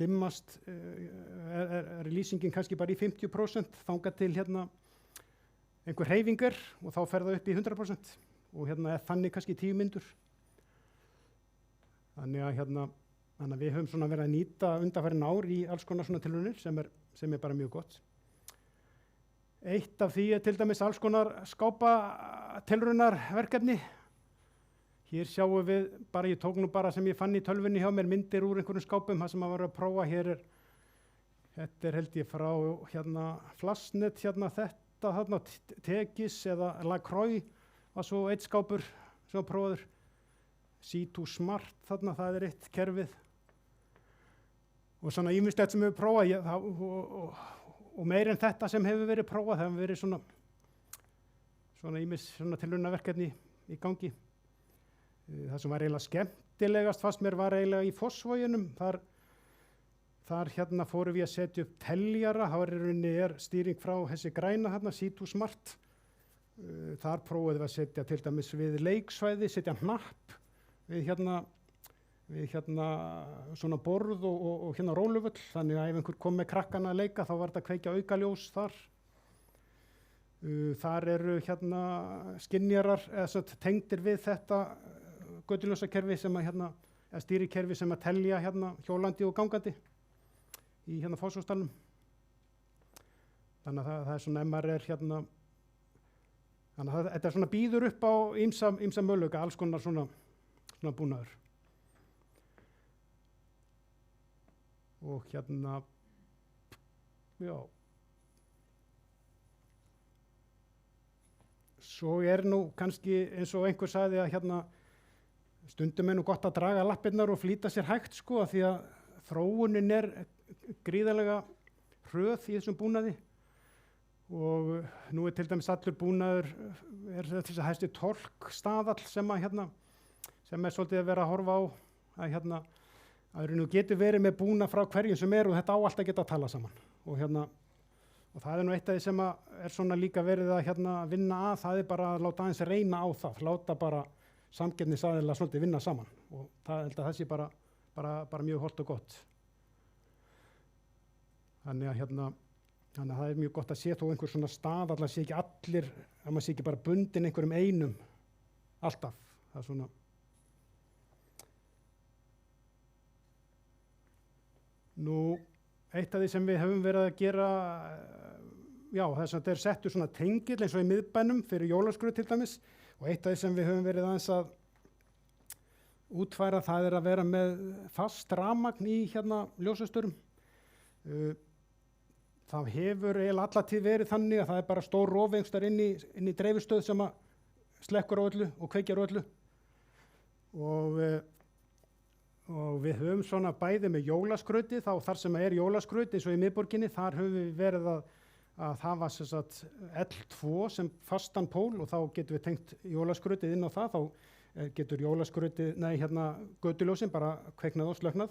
dimmast er lýsingin kannski bara í 50% þangað til einhver hreyfingar og þá fer það upp í 100% og er þannig kannski 10 mínútur. Þannig að við höfum svona verið að nýta undanfarin ár í alls konar svona tilraunir sem er bara mjög gott. Eitt af því til dæmis alls konar skápatilraunarverkefni. Hér sjáum við bara, ég tók nú bara sem ég fann í tölvunni hjá mér myndir úr einhverjum skápum það sem að vera að prófa. Þetta held ég frá Flassnet, þetta Tegis eða Lacroix var svo eitt skápur sem var prófaður. C2 Smart, það er eitt kerfið. Og svona ýmislegt sem við prófað og meir en þetta sem hefur verið prófað, það hefur verið svona ýmis svona tilraunaverkefni í gangi. Það sem var eiginlega skemmtilegast fannst mér var eiginlega í Fossvoginum. Þar hérna fórum við að setja upp teljara. Það var í rauninni stýring frá þessi græna hérna, C2 Smart. Þar prófuðum við að setja til dæmis við leiksvæði, setja hnapp við hérna svona borð og hérna róluvöll. Þannig að ef einhver kom með krakkana að leika þá var þetta að kveikja aukaljós þar. Þar eru hérna skynjarar tengdir við þetta götuljósakerfi sem að hérna, eða stýrikerfi sem að telja hérna hjólandi og gangandi í hérna Fossvogsdalnum. Þannig að það er svona MR hérna, þannig að þetta svona býður upp á ýmsa möguleika, alls konar svona búnaður. Og hérna, já. Svo nú kannski eins og einhver sagði að hérna stundum nú gott að draga lappirnar og flýta sér hægt sko, því að þróunin gríðarlega hröð í þessum búnaði og nú til dæmis allur búnaður þess að hæsti torkstaðall sem svolítið að vera að horfa á að hérna að nú getur verið með búna frá hverjum sem og þetta á alltaf geta að tala saman og það nú eitt af því sem svona líka verið að vinna að, það bara að láta aðeins reyna á það, láta bara samkeppnisaðilar svolítið vinna saman og það held að það sé bara mjög hollt og gott. Þannig að það er mjög gott að sé þó einhver svona stað, allar sé ekki allir, að maður sé ekki bara bundin einhverjum einum alltaf. Það er svona. Nú, eitt af því sem við höfum verið að gera, já, það settur svona tengill eins og í miðbænum fyrir jólaskraut til dæmis. Og eitt af því sem við höfum verið aðeins að útfæra það að vera með fast rafmagn í hérna ljósastörum. Það hefur eiginlega alla tíð verið þannig að það er bara stór rof einhversstaðar inn í dreifistöð sem að slekkur á öllu og kveikjar á öllu. Og við höfum svona bæði með jólaskrauti, þá þar sem jólaskrauti eins og í miðborginni, þar höfum við verið að það var sem sagt L2 sem fastan pól og þá getum við tengt jólaskrautið inn á það, þá getur jólaskrautið, götuljósin bara kveiknað og slöknað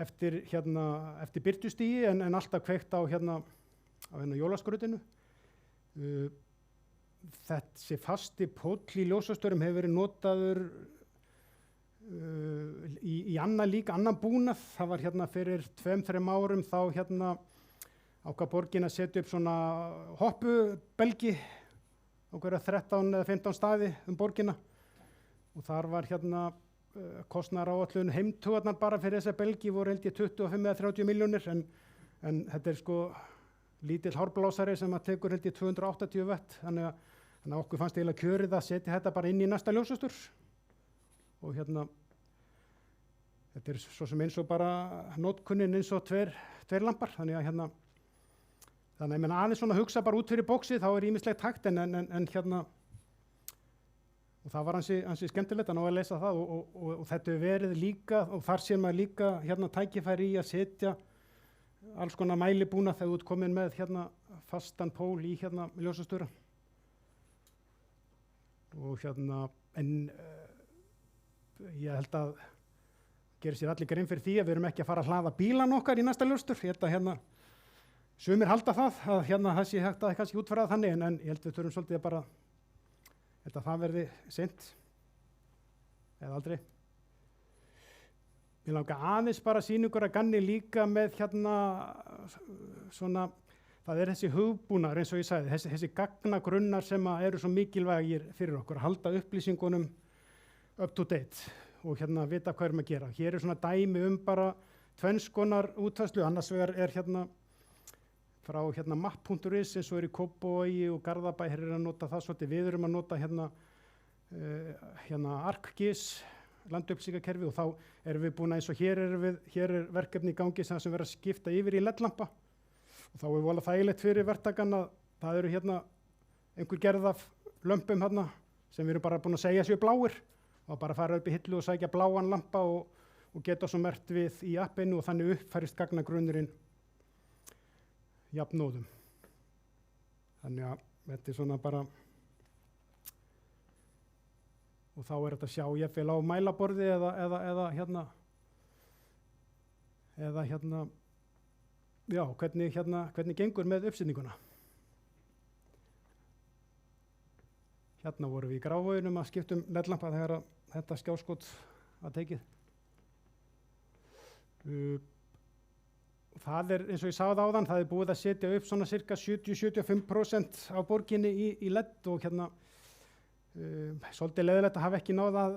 eftir birtustígi en alltaf kveikt á jólaskrautinu. Þessi fasti póll í ljósastörum hefur verið notaður í annan búnað. Það var fyrir 2-3 árum þá ákvað borgin að setja upp svona hoppubelgi á hverja 13 eða 15 staði borgina og þar var kostnaðaráætlun heimtugarnar bara fyrir þessa belgi voru held ég 25 eða 30 milljónir en þetta er sko lítill hárblásari sem að tekur held ég 280 watt þannig að okkur fannst eiginlega kjörið að setja þetta bara inn í næsta ljósastur og þetta er svo sem eins og bara notkunnin eins og tveir lampar þannig að þannig að ég meina aðeins svona hugsa bara út fyrir bóksið, þá ýmislegt hægt en og það var ansi skemmtilegt að ná að lesa það og þetta hefur verið líka, og þar sér maður líka tækifæri í að setja alls konar mælibúna þegar þú ert komin með fastan pól í ljósastöra. Og en ég held að gera sér allir grein fyrir því að við erum ekki að fara að hlaða bílan okkar í næsta ljósastur. Sumir halda það að það sé hægt að kannski útfæra það þannig en ég held við þurfum svolítið að bara það verði seint eða aldrei. Ég langar aðeins bara að sýna ykkur að ganni líka með svona, það er þessi hugbúnaður eins og ég sagði, þessi gagnagrunnar sem eru svo mikilvægir fyrir okkur að halda upplýsingunum up to date og vita hvað erum að gera. Hér er svona dæmi bara tvenns konar útfærslu, annars vegar frá mapp.is eins og í Kópavogi og Garðabæ, hér að nota það svolítið, við erum að nota ArcGIS landupplýsingakerfi og þá erum við búin að eins og hér er verkefni í gangi sem verður að skipta yfir í LED-lampa og þá er vola þægilegt fyrir verktakann að það eru einhver gerð af lömpum sem við erum bara búin að segja séu bláir og bara fara upp í hillu og sækja bláan lampa og geta svo merkt við í appinu og þannig uppfærist gagnagrunnurinn jafnóðum. Þannig að Þetta svona bara, og þá þetta að sjá jafnvel á mælaborði eða já, hvernig gengur með uppsetninguna. Vorum við í Grafarvoginum að skipta LED-lampa þegar þetta skjáskot var tekið. Það eins og ég sagði áðan, það búið að setja upp svona cirka 70-75% af borginni í LED og svolítið leiðilegt að hafa ekki náð að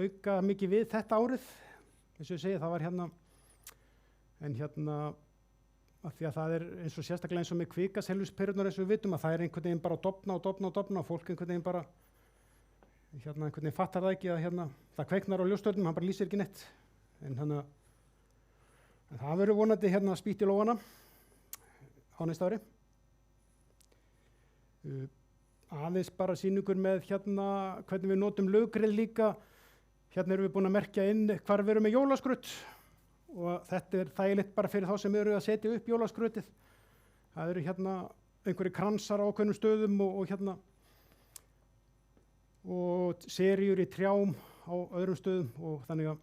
auka mikið við þetta árið. Eins og ég segi, það var en af því að það eins og sérstaklega eins og með kvikashelfisperurnar eins og við vitum að það einhvern veginn bara að dofna og fólk einhvern veginn bara einhvern veginn fattar það ekki að það kveiknar á ljósstjörnum, hann bara lýsir ekki neitt. En það verður vonandi spýtt í lófana á næsta ári. Aðeins bara sýningur með hvernig við notum lauggrið líka. Erum við búin að merkja inn hvar við erum með jólaskraut og þetta þægilegt bara fyrir þá sem eru að setja upp jólaskrautið. Það eru einhverjir kransar á ákveðnum stöðum og seríur í trjám á öðrum stöðum og þannig að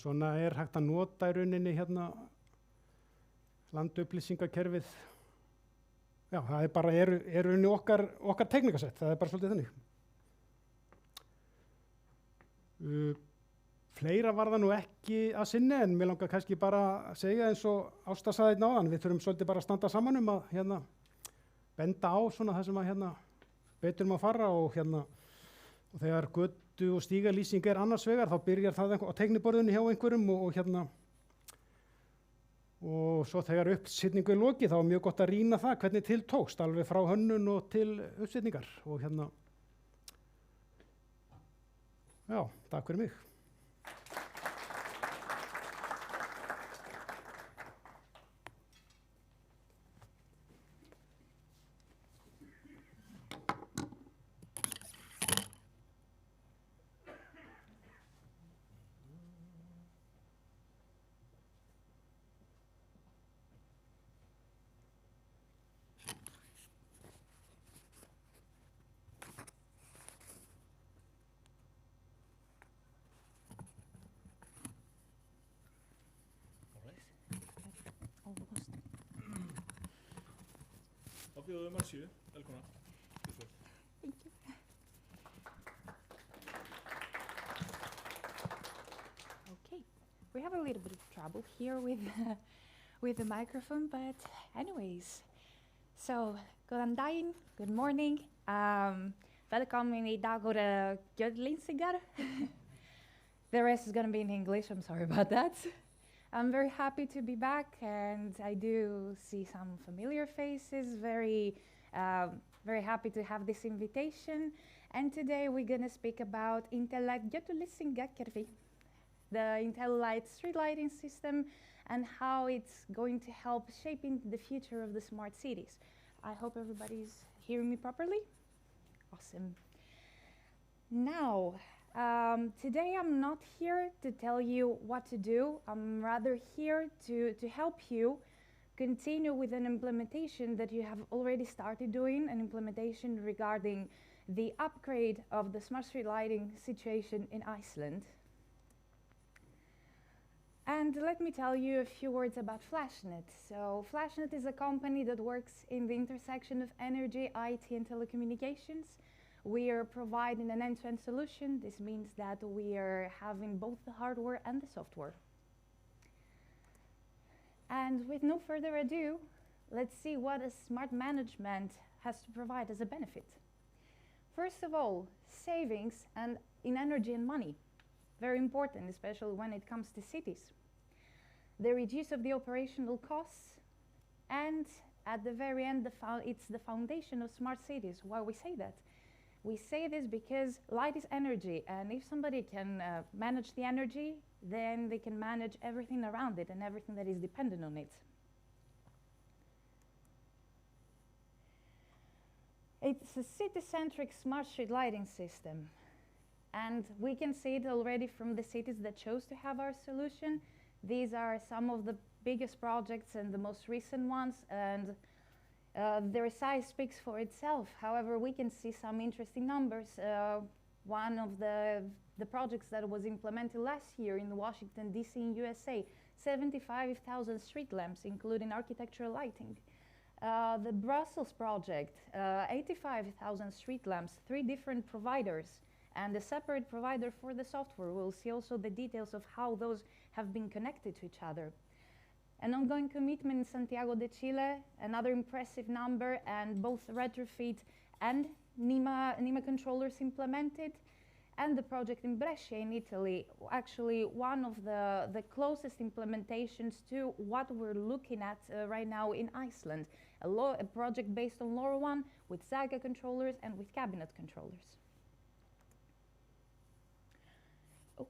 svona hægt að nota í rauninni landupplýsingakerfið. Já, það bara rauninni okkar teknikasett, það bara svolítið þannig. Fleira var það nú ekki að sinni en mér langar kannski bara að segja eins og Ásta sagði áðan, við þurfum svolítið bara að standa saman að benda á svona það sem betur má fara og þegar götu og stígalýsing annars vegar þá byrjar það á teikniborðinu hjá einhverjum og svo þegar uppsetningu lokið þá mjög gott að rýna það hvernig til tókst alveg frá hönnun og til uppsetningar og já, takk fyrir mig. Þá bjóðum við Marsíu, velkomna. Thank you. Okay, we have a little bit of trouble here with the microphone, but anyways. So, góðan daginn, good morning. Velkomin í dag úr Gjörlingsingar. The rest is going to be in English, I'm sorry about that. I'm very happy to be back, and I do see some familiar faces. Very happy to have this invitation. And today we're going to speak about Intellect Gjörlingsingakerfi, the IntelliLight street lighting system, and how it's going to help shaping the future of the smart cities. I hope everybody's hearing me properly. Awesome. Now, today I'm not here to tell you what to do. I'm rather here to help you continue with an implementation that you have already started doing, an implementation regarding the upgrade of the smart street lighting situation in Iceland. And let me tell you a few words about FlashNet. So FlashNet is a company that works in the intersection of energy, IT, and telecommunications. We are providing an end-to-end solution. This means that we are having both the hardware and the software. And with no further ado, let's see what a smart management has to provide as a benefit. First of all, savings and in energy and money. Very important, especially when it comes to cities. The reduce of the operational costs, and at the very end, it's the foundation of smart cities. Why we say that? We say this because light is energy, and if somebody can manage the energy, then they can manage everything around it and everything that is dependent on it. It's a city-centric smart street lighting system, and we can see it already from the cities that chose to have our solution. These are some of the biggest projects and the most recent ones, and their size speaks for itself. However, we can see some interesting numbers. One of the projects that was implemented last year in Washington, D.C. in USA, 75,000 street lamps, including architectural lighting. The Brussels project, 85,000 street lamps, 3 different providers, and a separate provider for the software. We'll see also the details of how those have been connected to each other. An ongoing commitment in Santiago de Chile, another impressive number, and both retrofit and NEMA controllers implemented. And the project in Brescia in Italy, actually one of the closest implementations to what we're looking at right now in Iceland. A project based on LoRaWAN with Zaga controllers and with cabinet controllers. Oh.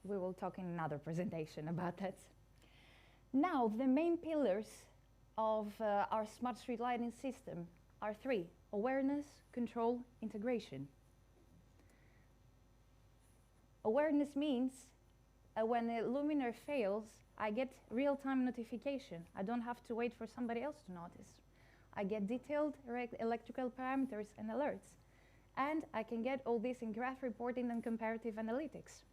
We will talk in another presentation about that. Now, the main pillars of our smart street lighting system are 3: awareness, control, integration. Awareness means when a luminaire fails, I get real-time notification. I don't have to wait for somebody else to notice. I get detailed electrical parameters and alerts. And I can get all this in graph reporting and comparative analytics.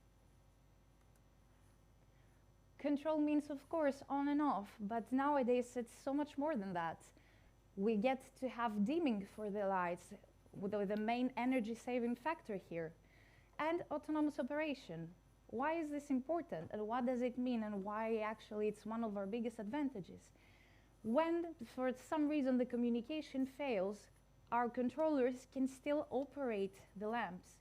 Control means, of course, on and off, but nowadays it's so much more than that. We get to have dimming for the lights, with the main energy saving factor here. And autonomous operation. Why is this important, and what does it mean, and why actually it's one of our biggest advantages? When, for some reason, the communication fails, our controllers can still operate the lamps.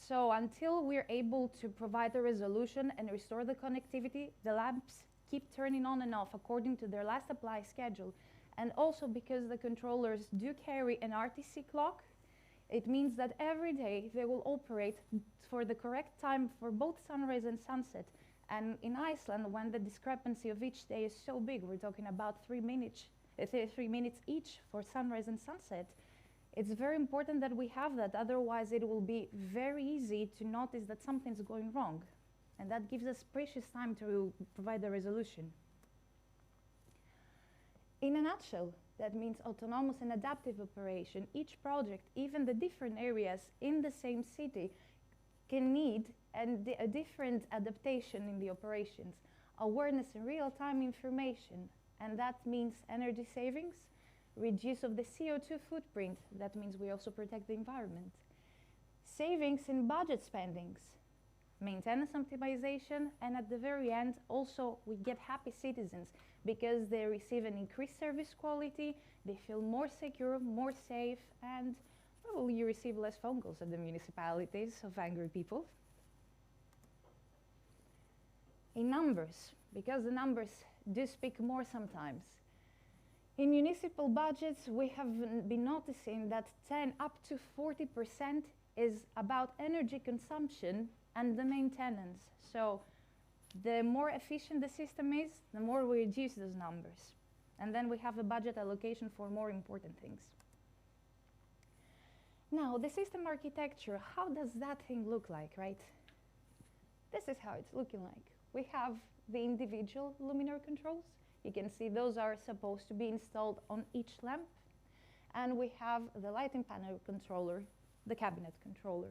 So until we're able to provide the resolution and restore the connectivity, the lamps keep turning on and off according to their last apply schedule. And also because the controllers do carry an RTC clock, it means that every day they will operate for the correct time for both sunrise and sunset. And in Iceland, when the discrepancy of each day is so big, we're talking about 3 minutes each for sunrise and sunset, it's very important that we have that. Otherwise, it will be very easy to notice that something's going wrong. And that gives us precious time to provide the resolution. In a nutshell, that means autonomous and adaptive operation. Each project, even the different areas in the same city, can need a different adaptation in the operations. Awareness and real-time information, and that means energy savings, reduce of the CO2 footprint, that means we also protect the environment. Savings in budget spendings, maintenance optimization, and at the very end, also we get happy citizens because they receive an increased service quality, they feel more secure, more safe, and well, you receive less phone calls at the municipalities of angry people. In numbers, because the numbers do speak more sometimes. In municipal budgets, we have been noticing that 10 up to 40% is about energy consumption and the maintenance. So the more efficient the system is, the more we reduce those numbers. And then we have a budget allocation for more important things. Now, the system architecture, how does that thing look like, right? This is how it's looking like. We have the individual luminaire controls. You can see those are supposed to be installed on each lamp. And we have the lighting panel controller, the cabinet controller.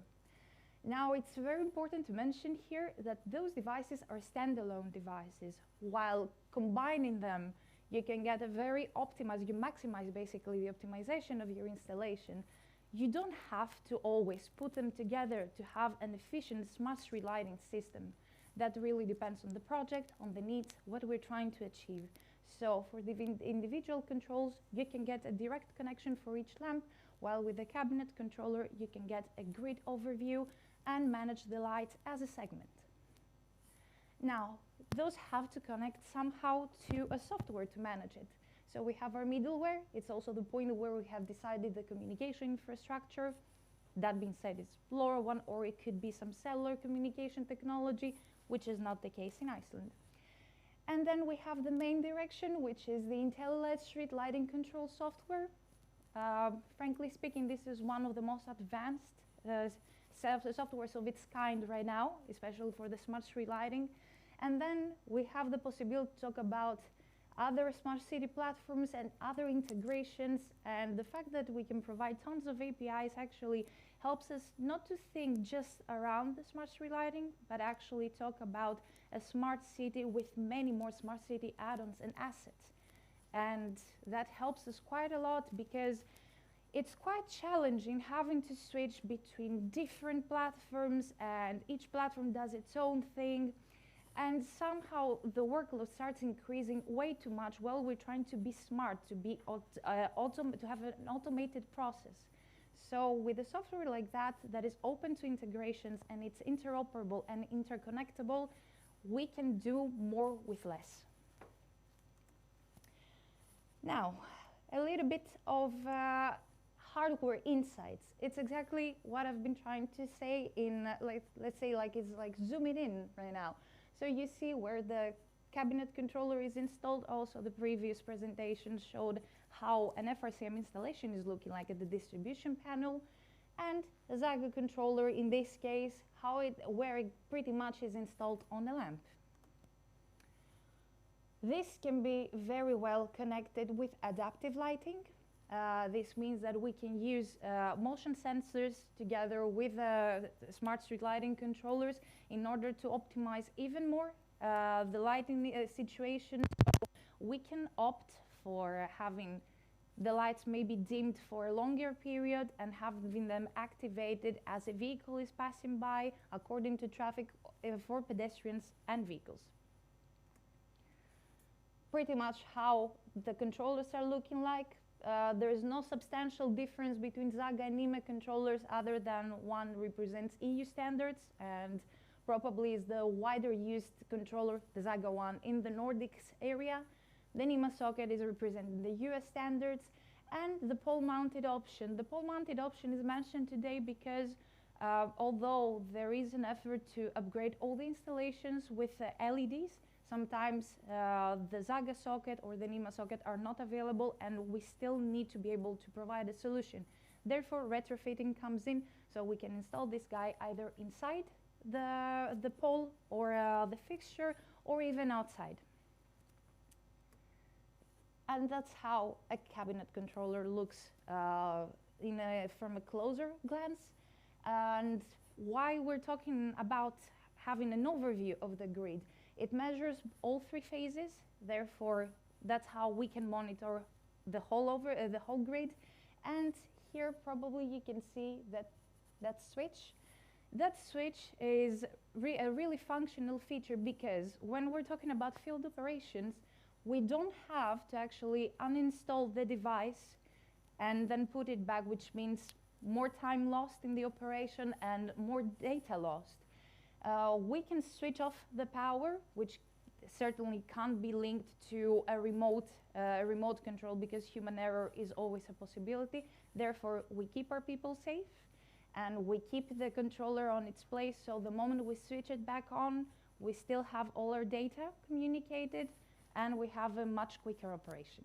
Now, it's very important to mention here that those devices are standalone devices. While combining them, you can get a very optimized, you maximize basically the optimization of your installation. You don't have to always put them together to have an efficient smart street lighting system. That really depends on the project, on the needs, what we're trying to achieve. So for the individual controls, you can get a direct connection for each lamp, while with the cabinet controller, you can get a grid overview and manage the lights as a segment. Now, those have to connect somehow to a software to manage it. So we have our middleware. It's also the point where we have decided the communication infrastructure. That being said, it's LoRaWAN, or it could be some cellular communication technology, which is not the case in Iceland. And then we have the main direction, which is the IntelliLed street lighting control software. Frankly speaking, this is one of the most advanced softwares of its kind right now, especially for the smart street lighting. And then we have the possibility to talk about other smart city platforms and other integrations, and the fact that we can provide tons of APIs actually helps us not to think just around the smart street lighting, but actually talk about a smart city with many more smart city add-ons and assets. And that helps us quite a lot because it's quite challenging having to switch between different platforms, and each platform does its own thing. And somehow the workload starts increasing way too much while we're trying to be smart, to be to have an automated process. So with a software like that, that is open to integrations and it's interoperable and interconnectable, we can do more with less. Now, a little bit of hardware insights. It's exactly what I've been trying to say in, let's say, it's like zooming in right now. So you see where the cabinet controller is installed. Also, the previous presentation showed how an FRCM installation is looking like at the distribution panel. And the Zaga controller, in this case, where it pretty much is installed on a lamp. This can be very well connected with adaptive lighting. This means that we can use motion sensors together with smart street lighting controllers in order to optimize even more the lighting situation. So we can opt for having the lights maybe dimmed for a longer period and having them activated as a vehicle is passing by according to traffic for pedestrians and vehicles. Pretty much how the controllers are looking like. There is no substantial difference between Zaga and NEMA controllers other than one represents EU standards and probably is the wider used controller, the Zaga one, in the Nordics area. The NEMA socket is representing the US standards, and the pole-mounted option. The pole-mounted option is mentioned today because although there is an effort to upgrade all the installations with LEDs, sometimes the Zaga socket or the NEMA socket are not available, and we still need to be able to provide a solution. Therefore, retrofitting comes in, so we can install this guy either inside the pole or the fixture, or even outside. And that's how a cabinet controller looks from a closer glance. And why we're talking about having an overview of the grid. It measures all three phases, therefore that's how we can monitor the whole grid. And here probably you can see that switch. That switch is a really functional feature because when we're talking about field operations, we don't have to actually uninstall the device and then put it back, which means more time lost in the operation and more data lost. We can switch off the power, which certainly can't be linked to a remote control because human error is always a possibility. Therefore, we keep our people safe and we keep the controller on its place, so the moment we switch it back on, we still have all our data communicated and we have a much quicker operation.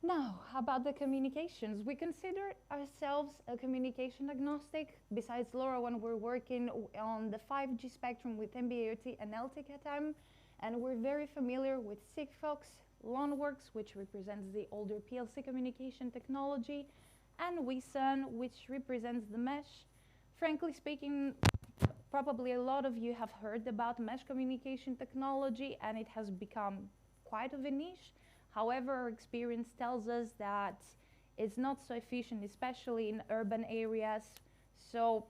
Now, about the communications. We consider ourselves a communication agnostic. Besides LoRaWAN, we're working on the 5G spectrum with NB-IoT and LTE-Cat-M, and we're very familiar with Sigfox, LONWorks, which represents the older PLC communication technology, and WeSun, which represents the mesh. Frankly speaking, probably a lot of you have heard about mesh communication technology, and it has become quite of a niche. However, our experience tells us that it's not so efficient, especially in urban areas. So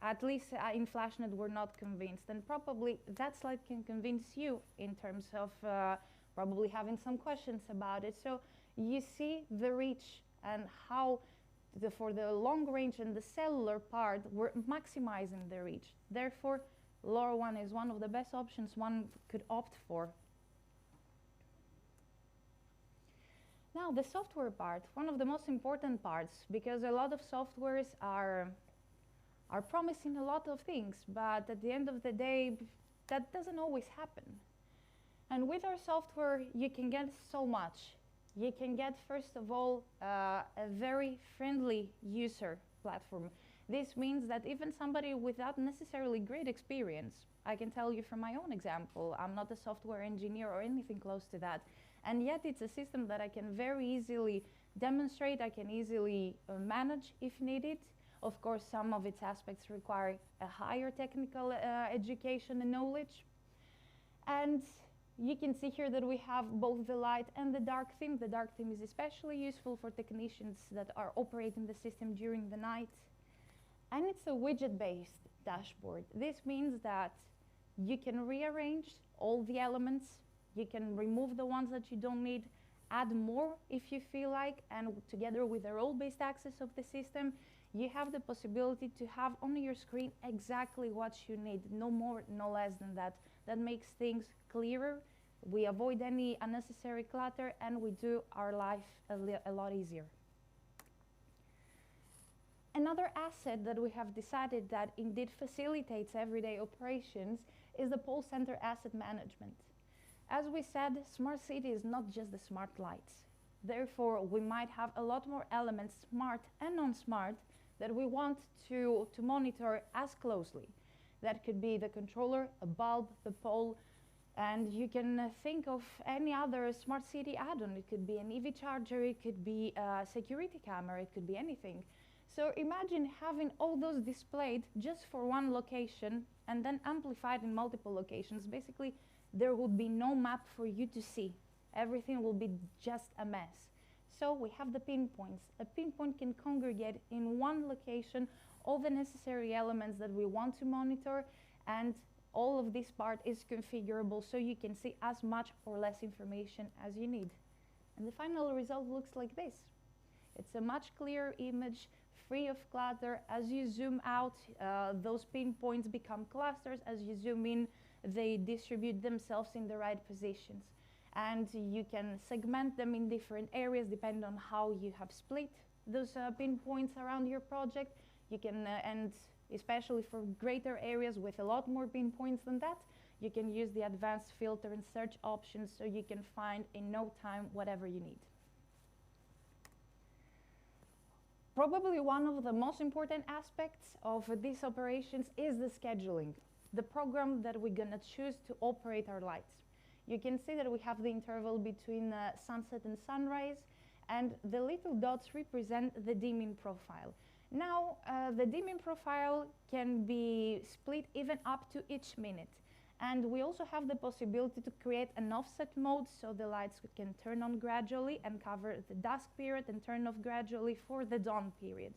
at least in FlashNet, we're not convinced. And probably that slide can convince you in terms of probably having some questions about it. So you see the reach and how for the long range and the cellular part, we're maximizing the reach. Therefore, LoRaWAN is one of the best options one could opt for. Now, the software part, one of the most important parts, because a lot of softwares are promising a lot of things, but at the end of the day, that doesn't always happen. And with our software, you can get so much. You can get, first of all, a very friendly user platform. This means that even somebody without necessarily great experience, I can tell you from my own example, I'm not a software engineer or anything close to that, and yet it's a system that I can very easily demonstrate, I can easily manage if needed. Of course, some of its aspects require a higher technical education and knowledge. And you can see here that we have both the light and the dark theme. The dark theme is especially useful for technicians that are operating the system during the night. And it's a widget-based dashboard. This means that you can rearrange all the elements, you can remove the ones that you don't need, add more if you feel like, and together with the role-based access of the system, you have the possibility to have on your screen exactly what you need, no more, no less than that. That makes things clearer, we avoid any unnecessary clutter, and we do our life a lot easier. Another asset that we have decided that indeed facilitates everyday operations is the Pole Center Asset Management. As we said, smart city is not just the smart lights. Therefore, we might have a lot more elements, smart and non-smart, that we want to monitor as closely. That could be the controller, a bulb, the pole, and you can think of any other smart city add-on. It could be an EV charger, it could be a security camera, it could be anything. So imagine having all those displayed just for one location and then amplified in multiple locations. Basically, there would be no map for you to see. Everything will be just a mess. So we have the pinpoints. A pinpoint can congregate in one location all the necessary elements that we want to monitor, and all of this part is configurable so you can see as much or less information as you need. And the final result looks like this. It's a much clearer image, free of clutter. As you zoom out, those pinpoints become clusters. As you zoom in, they distribute themselves in the right positions. And you can segment them in different areas depending on how you have split those pinpoints around your project. You can, and especially for greater areas with a lot more pinpoints than that, you can use the advanced filter and search options so you can find in no time whatever you need. Probably one of the most important aspects of these operations is the scheduling, the program that we're gonna choose to operate our lights. You can see that we have the interval between sunset and sunrise, and the little dots represent the dimming profile. Now, the dimming profile can be split even up to each minute. And we also have the possibility to create an offset mode so the lights can turn on gradually and cover the dusk period and turn off gradually for the dawn period.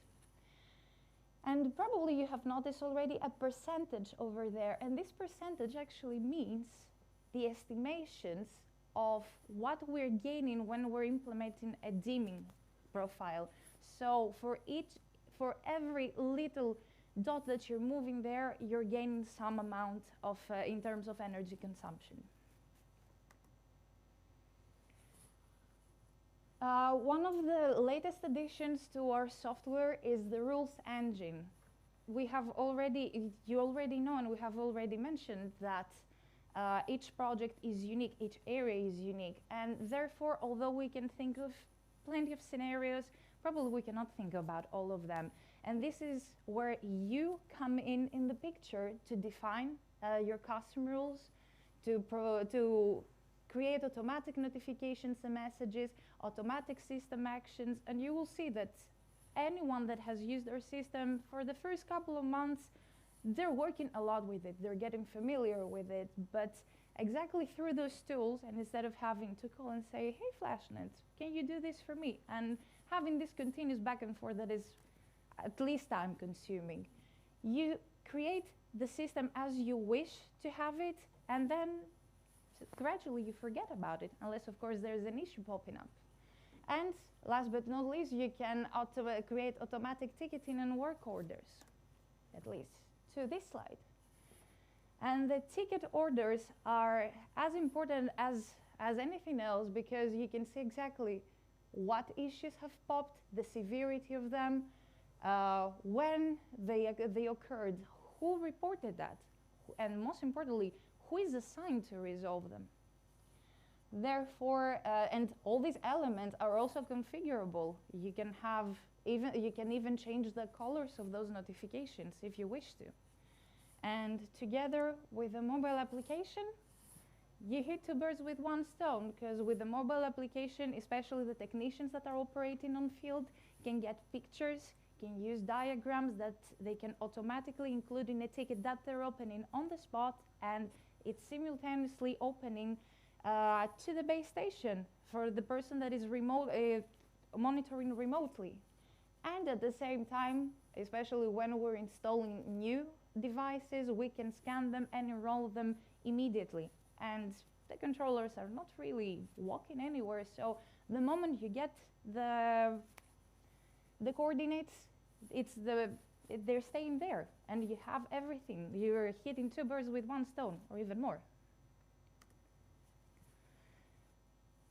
And probably you have noticed already a percentage over there, and this percentage actually means the estimations of what we're gaining when we're implementing a dimming profile. So for every little dot that you're moving there, you're gaining some amount of in terms of energy consumption. One of the latest additions to our software is the rules engine. You already know, and we have already mentioned that each project is unique, each area is unique, and therefore, although we can think of plenty of scenarios, probably we cannot think about all of them. And this is where you come in the picture to define your custom rules, to create automatic notifications and messages, automatic system actions, and you will see that anyone that has used our system for the first couple of months, they're working a lot with it, they're getting familiar with it, but exactly through those tools, and instead of having to call and say, hey FlashNet, can you do this for me? And having this continuous back and forth that is at least time consuming. You create the system as you wish to have it, and then gradually you forget about it, unless of course there's an issue popping up. And last but not least, you can create automatic ticketing and work orders, at least to this slide. And the ticket orders are as important as anything else, because you can see exactly what issues have popped, the severity of them, when they occurred, who reported that, and most importantly, who is assigned to resolve them. Therefore, and all these elements are also configurable. You can even change the colors of those notifications if you wish to. And together with the mobile application, you hit two birds with one stone, because with the mobile application, especially the technicians that are operating on field can get pictures, can use diagrams that they can automatically include in a ticket that they're opening on the spot, and it's simultaneously opening to the base station for the person that is monitoring remotely. And at the same time, especially when we're installing new devices, we can scan them and enroll them immediately. And the controllers are not really walking anywhere, so the moment you get the coordinates, they're staying there, and you have everything. You're hitting two birds with one stone, or even more.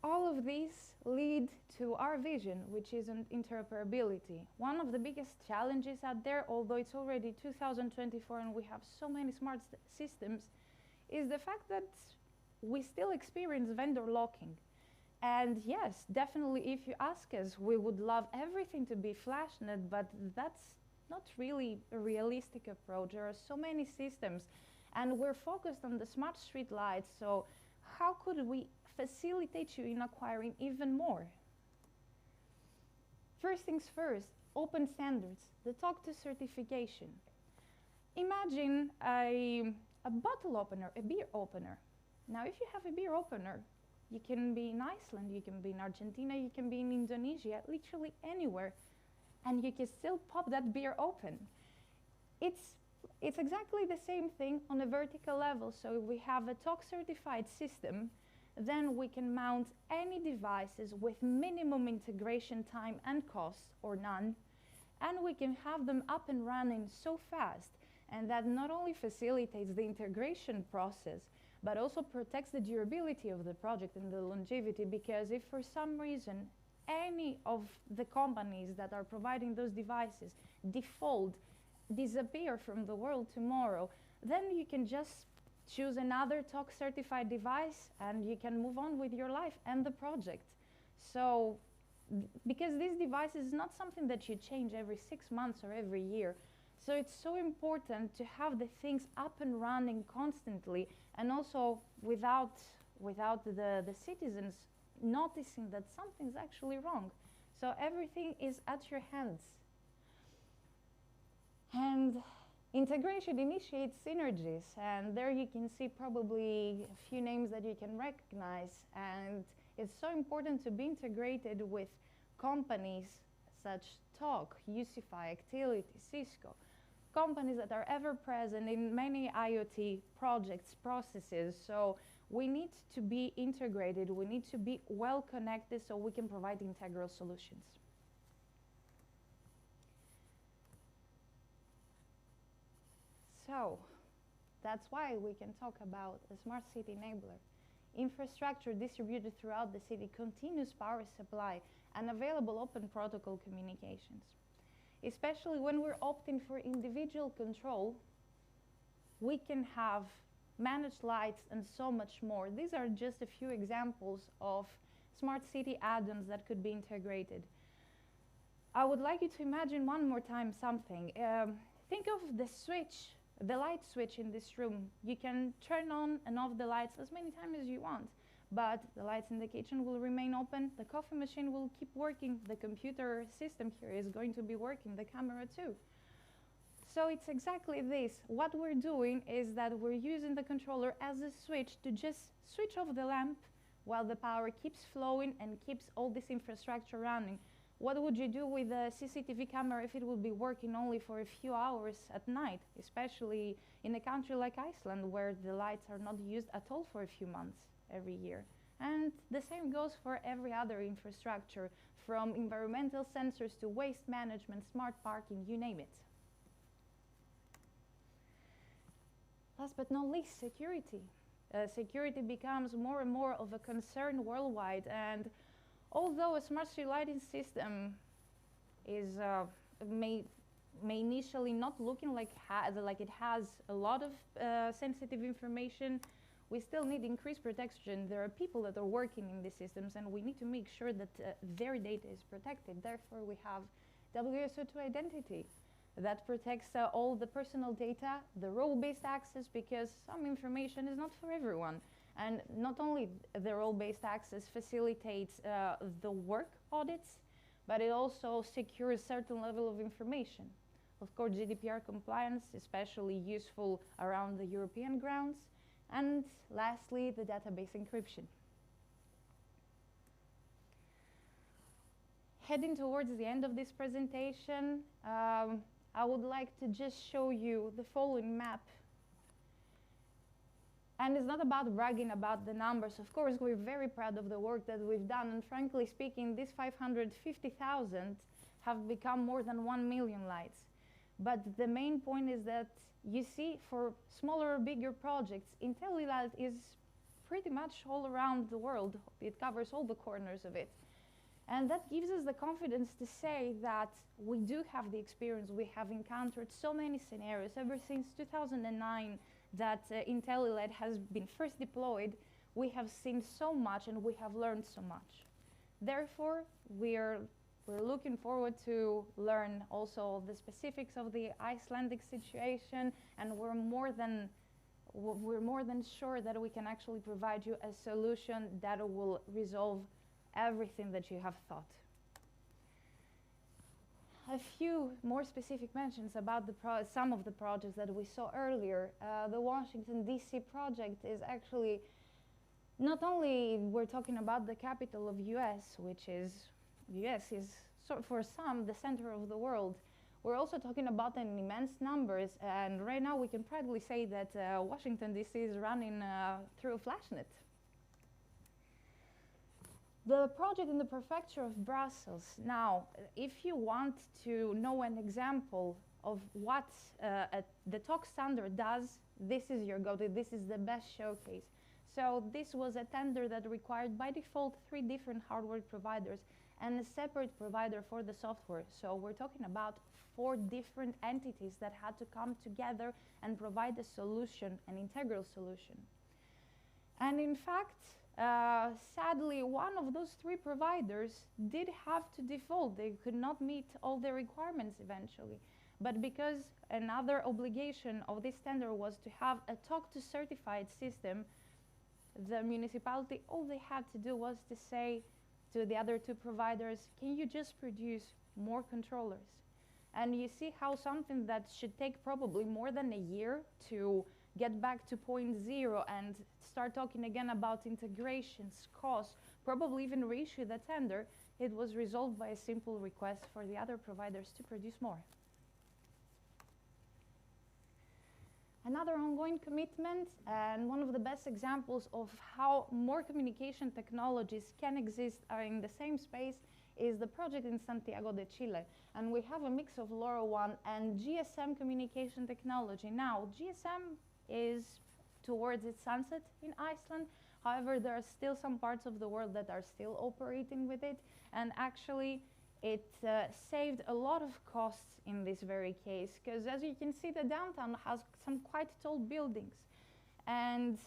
All of these lead to our vision, which is interoperability. One of the biggest challenges out there, although it's already 2024 and we have so many smart systems, is the fact that we still experience vendor locking. And yes, definitely, if you ask us, we would love everything to be FlashNet, but that's not really a realistic approach. There are so many systems, and we're focused on the smart street lights, so how could we facilitate you in acquiring even more? First things first, open standards, the TOC 2 certification. Imagine a bottle opener, a beer opener. Now, if you have a beer opener, you can be in Iceland, you can be in Argentina, you can be in Indonesia, literally anywhere, and you can still pop that beer open. It's exactly the same thing on a vertical level. So if we have a TOC certified system, then we can mount any devices with minimum integration time and cost, or none, and we can have them up and running so fast. And that not only facilitates the integration process, but also protects the durability of the project and the longevity, because if for some reason any of the companies that are providing those devices disappear from the world tomorrow, then you can just choose another TOC certified device and you can move on with your life and the project. So, because this device is not something that you change every 6 months or every year. So it's so important to have the things up and running constantly, and also without the citizens noticing that something's actually wrong. So everything is at your hands. And integration initiates synergies, and there you can see probably a few names that you can recognize. And it's so important to be integrated with companies such TOC, Usify, Actility, Cisco, companies that are ever present in many IoT projects, processes. So we need to be integrated, we need to be well connected so we can provide integral solutions. So that's why we can talk about a smart city enabler. Infrastructure distributed throughout the city, continuous power supply, and available open protocol communications. Especially when we're opting for individual control, we can have managed lights and so much more. These are just a few examples of smart city add-ons that could be integrated. I would like you to imagine one more time something. Think of the switch, the light switch in this room. You can turn on and off the lights as many times as you want, but the lights in the kitchen will remain open, the coffee machine will keep working, the computer system here is going to be working, the camera too. So it's exactly this. What we're doing is that we're using the controller as a switch to just switch off the lamp while the power keeps flowing and keeps all this infrastructure running. What would you do with a CCTV camera if it would be working only for a few hours at night, especially in a country like Iceland, where the lights are not used at all for a few months every year? And the same goes for every other infrastructure, from environmental sensors to waste management, smart parking, you name it. Last but not least, security. Security becomes more and more of a concern worldwide, and although a smart street lighting system is may initially not looking like it has a lot of sensitive information, we still need increased protection. There are people that are working in these systems, and we need to make sure that their data is protected. Therefore, we have WSO2 identity that protects all the personal data, the role-based access, because some information is not for everyone. And not only the role-based access facilitates the work audits, but it also secures certain level of information. Of course, GDPR compliance, especially useful around the European grounds. And lastly, the database encryption. Heading towards the end of this presentation, I would like to just show you the following map. And it's not about bragging about the numbers. Of course, we're very proud of the work that we've done. And frankly speaking, these 550,000 have become more than 1 million lights. But the main point is that you see, for smaller or bigger projects, IntelliLight is pretty much all around the world. It covers all the corners of it. And that gives us the confidence to say that we do have the experience. We have encountered so many scenarios ever since 2009 that IntelliLight has been first deployed. We have seen so much and we have learned so much. Therefore, we're looking forward to learn also the specifics of the Icelandic situation, and we're more than sure that we can actually provide you a solution that will resolve everything that you have thought. A few more specific mentions about some of the projects that we saw earlier. The Washington, D.C. project is actually not only we're talking about the capital of US, which is, US is for some the center of the world. We're also talking about an immense numbers, and right now we can proudly say that Washington, D.C. is running through a FlashNet. The project in the prefecture of Brussels. Now, if you want to know an example of what the TOC standard does, this is your go-to, this is the best showcase. So this was a tender that required by default 3 different hardware providers and a separate provider for the software. So we're talking about 4 different entities that had to come together and provide a solution, an integral solution. And in fact, sadly, one of those 3 providers did have to default. They could not meet all the requirements eventually. But because another obligation of this tender was to have a TOC2 certified system, the municipality, all they had to do was to say to the other 2 providers, can you just produce more controllers? And you see how something that should take probably more than a year to get back to point 0 and start talking again about integrations, costs, probably even reissue the tender, it was resolved by a simple request for the other providers to produce more. Another ongoing commitment, and one of the best examples of how more communication technologies can exist in the same space, is the project in Santiago de Chile. And we have a mix of LoRaWAN and GSM communication technology. Now, GSM is towards its sunset in Iceland. However, there are still some parts of the world that are still operating with it. And actually, it saved a lot of costs in this very case, because as you can see, the downtown has some quite tall buildings. And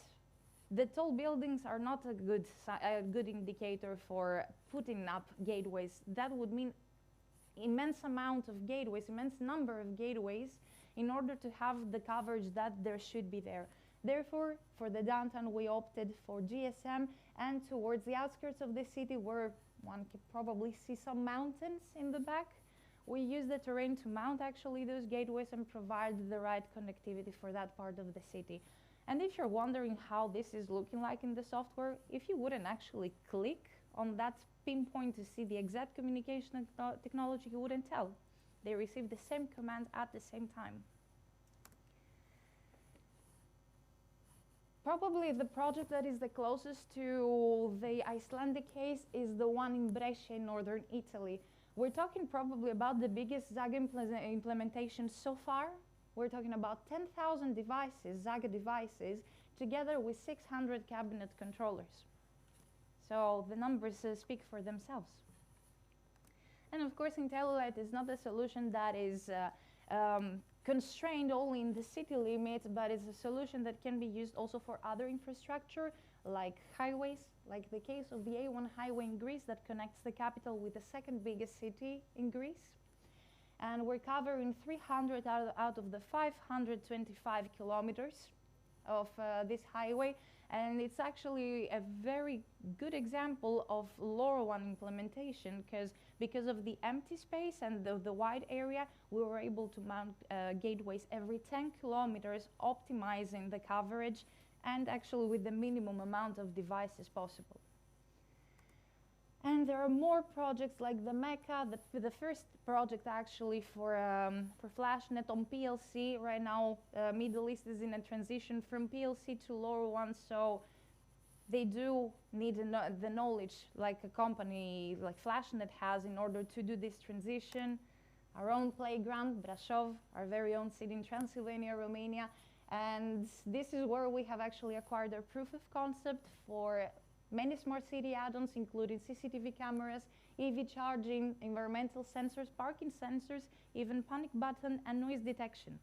the tall buildings are not a good indicator for putting up gateways. That would mean immense amount of gateways, immense number of gateways, in order to have the coverage that there should be there. Therefore, for the downtown, we opted for GSM, and towards the outskirts of the city, where one can probably see some mountains in the back, we use the terrain to mount actually those gateways and provide the right connectivity for that part of the city. And if you're wondering how this is looking like in the software, if you wouldn't actually click on that pinpoint to see the exact communication technology, you wouldn't tell. They receive the same command at the same time. Probably the project that is the closest to the Icelandic case is the one in Brescia in northern Italy. We're talking probably about the biggest Zaga implementation so far. We're talking about 10,000 devices, Zaga devices, together with 600 cabinet controllers. So the numbers speak for themselves. And of course, IntelliLight is not a solution that is constrained only in the city limits, but it's a solution that can be used also for other infrastructure like highways, like the case of the A1 highway in Greece that connects the capital with the second biggest city in Greece. And we're covering 300 out of the 525 kilometers of this highway. And it's actually a very good example of LoRaWAN implementation because of the empty space and the wide area, we were able to mount gateways every 10 kilometers, optimizing the coverage and actually with the minimum amount of devices possible. And there are more projects like the Mecca, the first project actually for FlashNet on PLC. Right now, Middle East is in a transition from PLC to LoRaWAN, so they do need the knowledge like a company like FlashNet has in order to do this transition. Our own playground, Brasov, our very own city in Transylvania, Romania, and this is where we have actually acquired our proof of concept for many smart city add-ons, including CCTV cameras, EV charging, environmental sensors, parking sensors, even panic button and noise detection.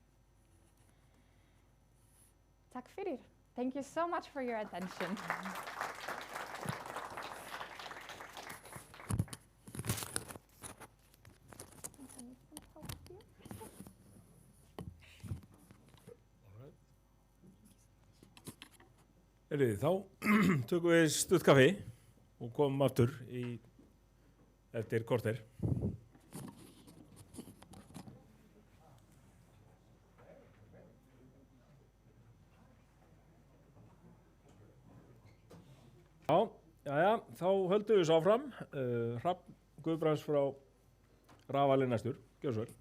Tack för er. Thank you so much for your attention. Þá tökum við stutt kaffi og komum aftur eftir korter. Já, þá höldum við svo áfram. Hrafn Guðbrands frá Rafali næstur. Gjörðu svo vel.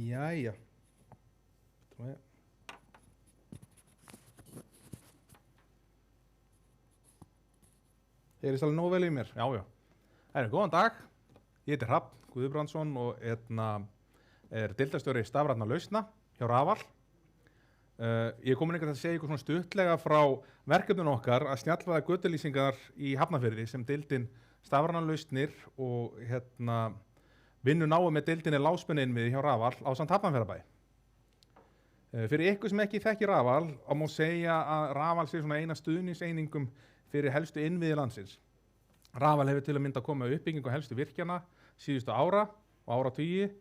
Jæja. Heyrist alveg nógu vel í mér? Já. Góðan dag. Ég heiti Hrafn Guðbrandsson og er deildarstjóri stafrænna lausna hjá Rafal. Ég er komin að segja ykkur svona stuttlega frá verkefninu okkar að snjallvæða götulýsingar í Hafnarfirði sem deildin stafrænar lausnir og vinnu náið með deildinni láspenninnviði hjá Rafal ásamt Hafnarfjarðarbæ. Fyrir ykkur sem ekki þekki Rafal, má segja að Rafal sé svona eina stuðningseiningum fyrir helstu innviði landsins. Rafal hefur til að mynda komið á uppbyggingu helstu virkjana síðustu ára og áratugi.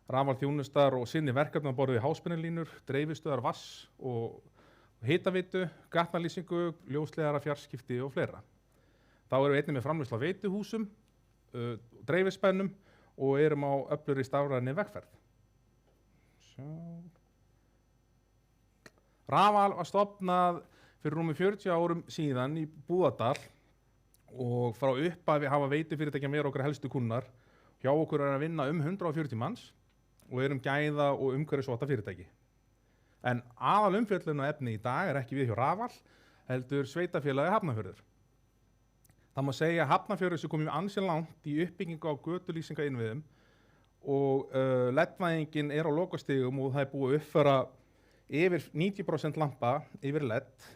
Rafal þjónustar og sinni verkefni á borð við háspennulínur, dreifistöðvar vatns og hitaveitu, gatnalýsingu, ljósleiðara, fjarskipti og fleira. Þá erum við einnig með framleiðslu á veituhúsum, dreifispennum og erum á öflugri stafrænni vegferð. Rafal var stofnað fyrir rúmum 40 árum síðan í Búðardal og frá upphafi hafa veitufyrirtækja meira okkar helstu kunnar. Hjá okkur að vinna 140 manns og erum gæða og umhverfisvotta fyrirtæki. En aðalumfjöllun efni í dag ekki við hjá Rafal, heldur sveitafélagi Hafnarfjörður. Það má segja að Hafnarfjörður sem komið ansi langt í uppbyggingu á götulýsingainnviðum og LED-væðingin á lokastigum og það er búið að uppfæra yfir 90% lampa yfir LED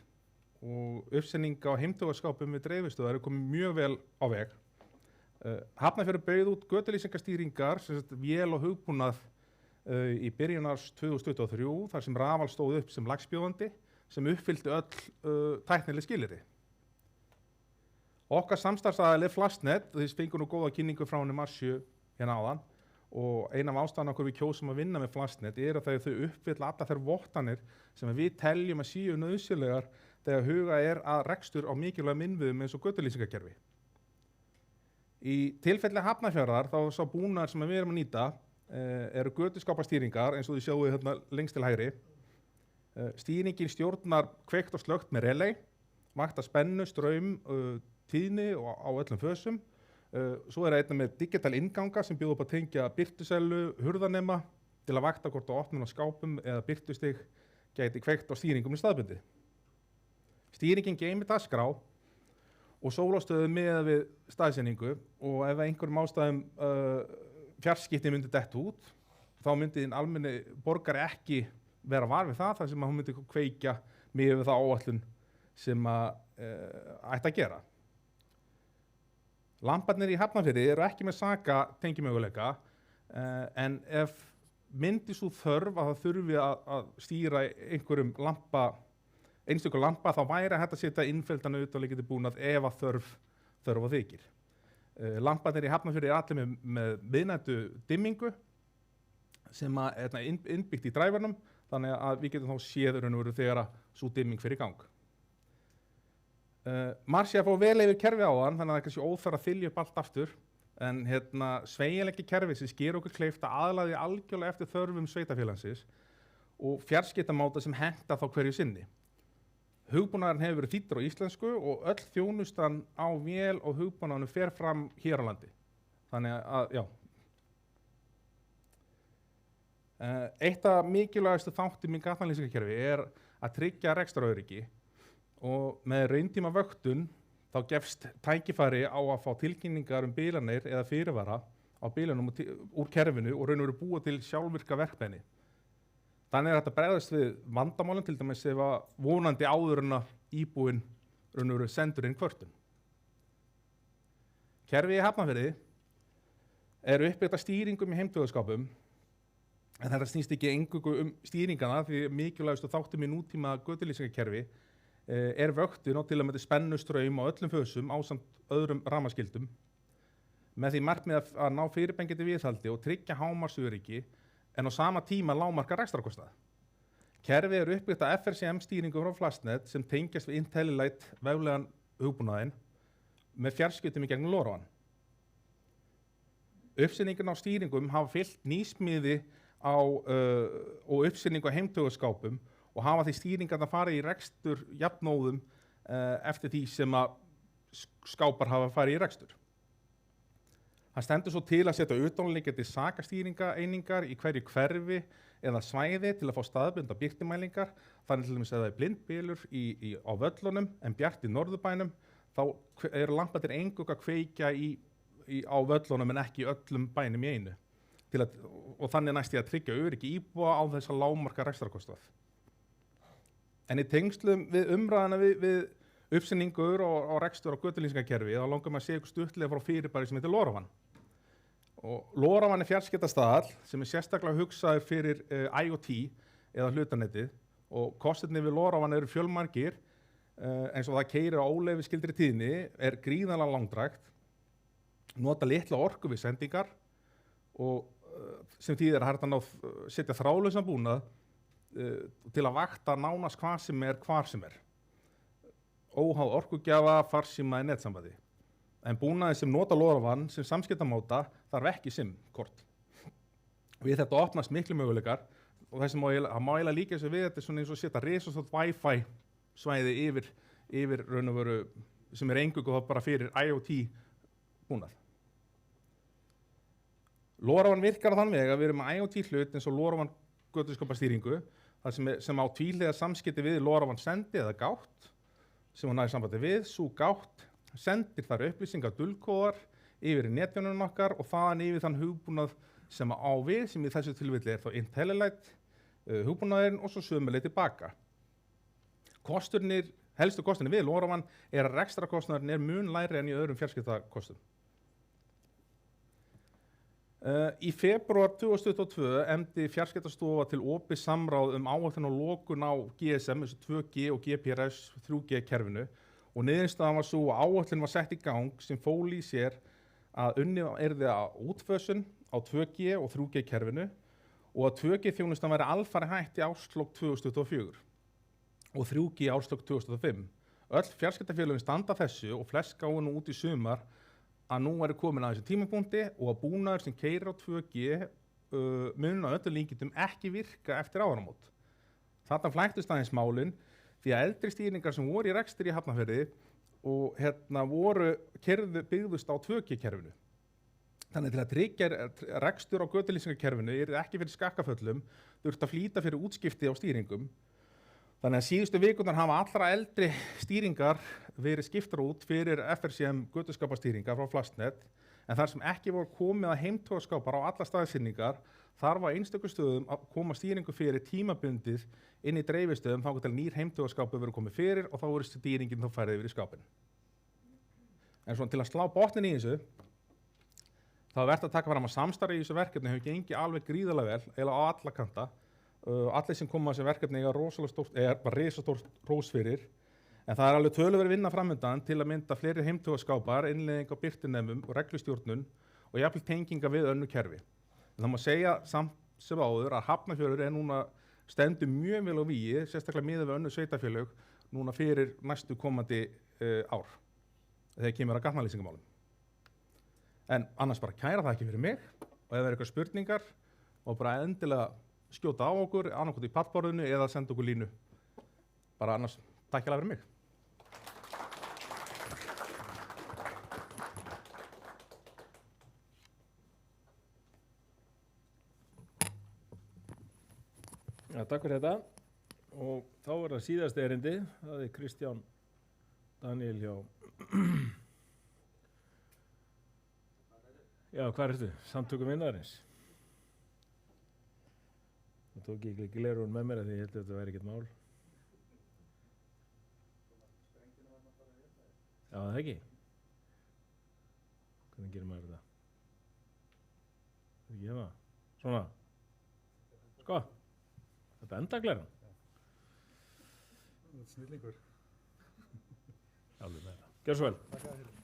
og uppsendinga á heimtögaskápum við dreifistöðar er komið mjög vel á veg. Hafnarfjörður bauð út götulýsingastýringar, vél og hugbúnað í byrjunars 2023 þar sem Rafal stóð upp sem lagsbjóðandi sem uppfyllti öll tæknileg skilyrði. Okkar samstarfsaðili FlashNet, þess fengur nú góða kynningu frá henni Marsju hérna áðan og ein af ástæðan okkur við kjósum að vinna með FlashNet er að þau uppfylla alla þær vottanir sem við teljum að séu nauðsynlegar þegar huga er að rekstur á mikilvægum innviðum eins og götulýsingakerfi. Í tilfelli Hafnarfjarðar þá sá búnaður sem við erum að nýta eru götuskápastýringar eins og þið sjáu hérna lengst til hægri. Stýringin stjórnar kveikt og slökkt með relay, vakta spennu, straum, tíðni og á öllum fösum. Svo er einnig með digital innganga sem bjóða upp að tengja birtusellu, hurðanema til að vakta hvort á opnun á skápum eða birtustig gæti kveikt á stýringum í staðbundi. Stýringin geymir dagskrá og sólastöðu miðað við staðsetningu og ef einhverjum ástæðum fjarskipti myndi dett út, þá myndi hinn almenni borgari ekki vera var við það þar sem hún myndi kveikja miðað við það áætlun sem ætti að gera. Lamparnir í Hafnarfirði eru ekki með saka tengimöguleika en ef myndi svo þörf að það þurfi að stýra einhverjum einstökum lampa þá væri hægt að setja innfelldan utanliggjandi búnað ef að þörf á þykir. Lamparnir í Hafnarfirði er allir með miðnættu dimmingu sem er innbyggt í dræfarnum þannig að við getum þá séð þegar að svo dimming fyrir í gang. Marcia fór vel yfir kerfi á þann þannig að það er kannski óþarf að þylja upp allt aftur en sveigjanleiki kerfi sem sker okkur kleift að aðlaði algjörlega eftir þörfum sveitafélagsins og fjarskiptamáta sem henta þá hverju sinni. Hugbúnaðurinn hefur verið þýddur á íslensku og öll þjónustan á vél og hugbúnaðurinn fer fram hér á landi. Þannig að, já. Eitt af mikilvægastu þáttum í gatnalýsingakerfi er að tryggja rekstraröryggi og með rauntíma vöktun þá gefst tækifæri á að fá tilkynningar bilanir eða fyrirvara á bilunum úr kerfinu og raun og veru búa til sjálfvirka verkmenni. Þannig er þetta bregðast við vandamálum til dæmis ef að vonandi áður en að íbúinn raun og veru sendur inn kvörtun. Kerfið í Hafnarfirði er uppbyggt af stýringum í heimtöðuskapum en þetta snýst ekki eingöngu stýringana því mikilvægustu þáttum í nútíma götulýsingakerfi er vöktun og til að með spennustraum á öllum fösum ásamt öðrum rafmagnsskildum með því markmið að ná fyrirbyggjandi viðhaldi og tryggja hámarksöryggi en á sama tíma lágmarka rekstrarkostnað. Kerfið er uppbyggt af FRCM-stýringu frá Fastnet sem tengjast við IntelliLight veflegan hugbúnaðinn með fjarskiptum í gegnum LoRaWAN. Uppsetningin á stýringum hafa fylgt nýsmíði og uppsetningu á heimtöguskápum og hafa því stýringarna farið í rekstur jafnóðum eftir því sem að skápar hafa farið í rekstur. Það stendur svo til að setja utanliggjandi sakastýringaeiningar í hverju hverfi eða svæði til að fá staðbundna birtimælingar, þannig til dæmis að það er blindbylur á völlunum en bjart í norðurbænum, þá eru lamparnir eingöngu að kveikja á völlunum en ekki öllum bænum í einu. Og þannig næst ég að tryggja öryggi íbúa á þess að lágmarka rekstrarkostnað. En í tengslum við umræðana við uppsetningur og rekstur á götulýsingakerfi þá langar maður að segja ykkur stuttlega frá fyrirbæri sem heitir LoRaWAN. Og LoRaWAN er fjarskiptastaðall sem er sérstaklega hugsaður fyrir IoT eða hlutanetið og kostirnir við LoRaWAN eru fjölmargir eins og það keyrir á óleyfisskyldri tíðni er gríðarlega langdrægt, nota litla orku við sendingar og sem þýðir að hægt að setja þráðlausan búnað til að vakta nánast hvað sem er hvar sem er. Óháð orkugjafa, farsíma eða netsambandi. En búnaði sem nota LoRaWAN sem samskiptamáta þarf ekki SIM-kort. Við þetta opnast miklu möguleikar og þessi má eiginlega líka þessu við þetta svona eins og setja risastórt Wi-Fi svæði yfir raun og veru sem er eingöngu þá bara fyrir IoT búnað. LoRaWAN virkar á þann veg að við erum með IoT hlut eins og LoRaWAN götuskapastýringu sem á tvíhliða samskipti við LoRaWAN sendi eða gátt sem hún næri sambandi við, svo gátt sendir þar upplýsingar dulkóðar yfir í netjónunum okkar og þaðan yfir þann hugbúnað sem á við, sem í þessu tilfelli er þá IntelliLight hugbúnaðurinn og svo sömuleið tilbaka. Helstu kosturinn við LoRaWAN er að rekstrakostnaðurinn er mun lægri en í öðrum fjarskiptakostum. Í febrúar 2022 efndi Fjarskiptastofa til opið samráð áætlun og lokun á GSM, þessu 2G og GPRS 3G kerfinu og niðurstaðan var svo að áætlun var sett í gang sem fól í sér að unnið yrði að útfösun á 2G og 3G kerfinu og að 2G þjónustan væri alfarið hætt í árslok 2024 og 3G í árslok 2025. Öll fjarskiptafélögin standa þessu og flest gáfu nú út í sumar að nú væri komin að þessu tímapunkti og að búnaður sem keyrir á 2G mun á öllum líkindum ekki virka eftir áramót. Þarna flæktust aðeins málin því að eldri stýringar sem voru í rekstri í Hafnarfirði og byggðust á 2G-kerfinu. Þannig til að tryggja rekstur á götulýsingakerfinu yrði ekki fyrir skakkaföllum, þurfti að flýta fyrir útskipti á stýringum. Þannig að síðustu vikurnar hafa allra eldri stýringar verið skiptar út fyrir FRCM götuskapastýringar frá Fastnet en þar sem ekki voru komið að heimtogaskápar á alla staðsynningar þarf á einstökum stöðum að koma stýringu fyrir tímabundið inn í dreifistöðum þangað til nýr heimtogaskápur verið komið fyrir og þá voru stýringin þá færið yfir í skápin. En svona til að slá botnin í þessu, þá er verðt að taka fram að samstarfi í þessu verkefni hefur gengið alveg gríðarlega vel, eiginlega á alla kanta. Allir sem koma að þessu verkefni eiga bara risastórt hrós fyrir, en það er alveg töluverð vinna framöndan til að mynda fleiri heimtugaskápar, innleiðing á birtinefnum og reglustjórnun og jafnvel tenginga við önnur kerfi. En það má segja samt sem áður að Hafnarfjörður er núna stendur mjög vel á vígi, sérstaklega miðað við önnur sveitarfélög, núna fyrir næstu komandi ár, þegar kemur að gatnalýsingamálum. En annars bara kæra það ekki fyrir mig og ef það er eitthvað spurningar og bara endilega skjóta á okkur, annarkot í pallborðinu eða senda okkur línu. Bara annars, takk hérlega fyrir mig. Já, takk fyrir þetta. Og þá er það síðasta erindi, það er Kristján Daniel hjá... Já, hvað ertu? Samtökum Iðnaðarins. Það tók ég ekki glerun með mér að því ég held að þetta væri ekkert mál. Já, það ekki. Hvernig gerir maður þetta? Ekki hérna? Svona? Sko? Þetta enda gleran? Þetta er snillingur. Alveg með það. Gjör svo vel. Takk að þér.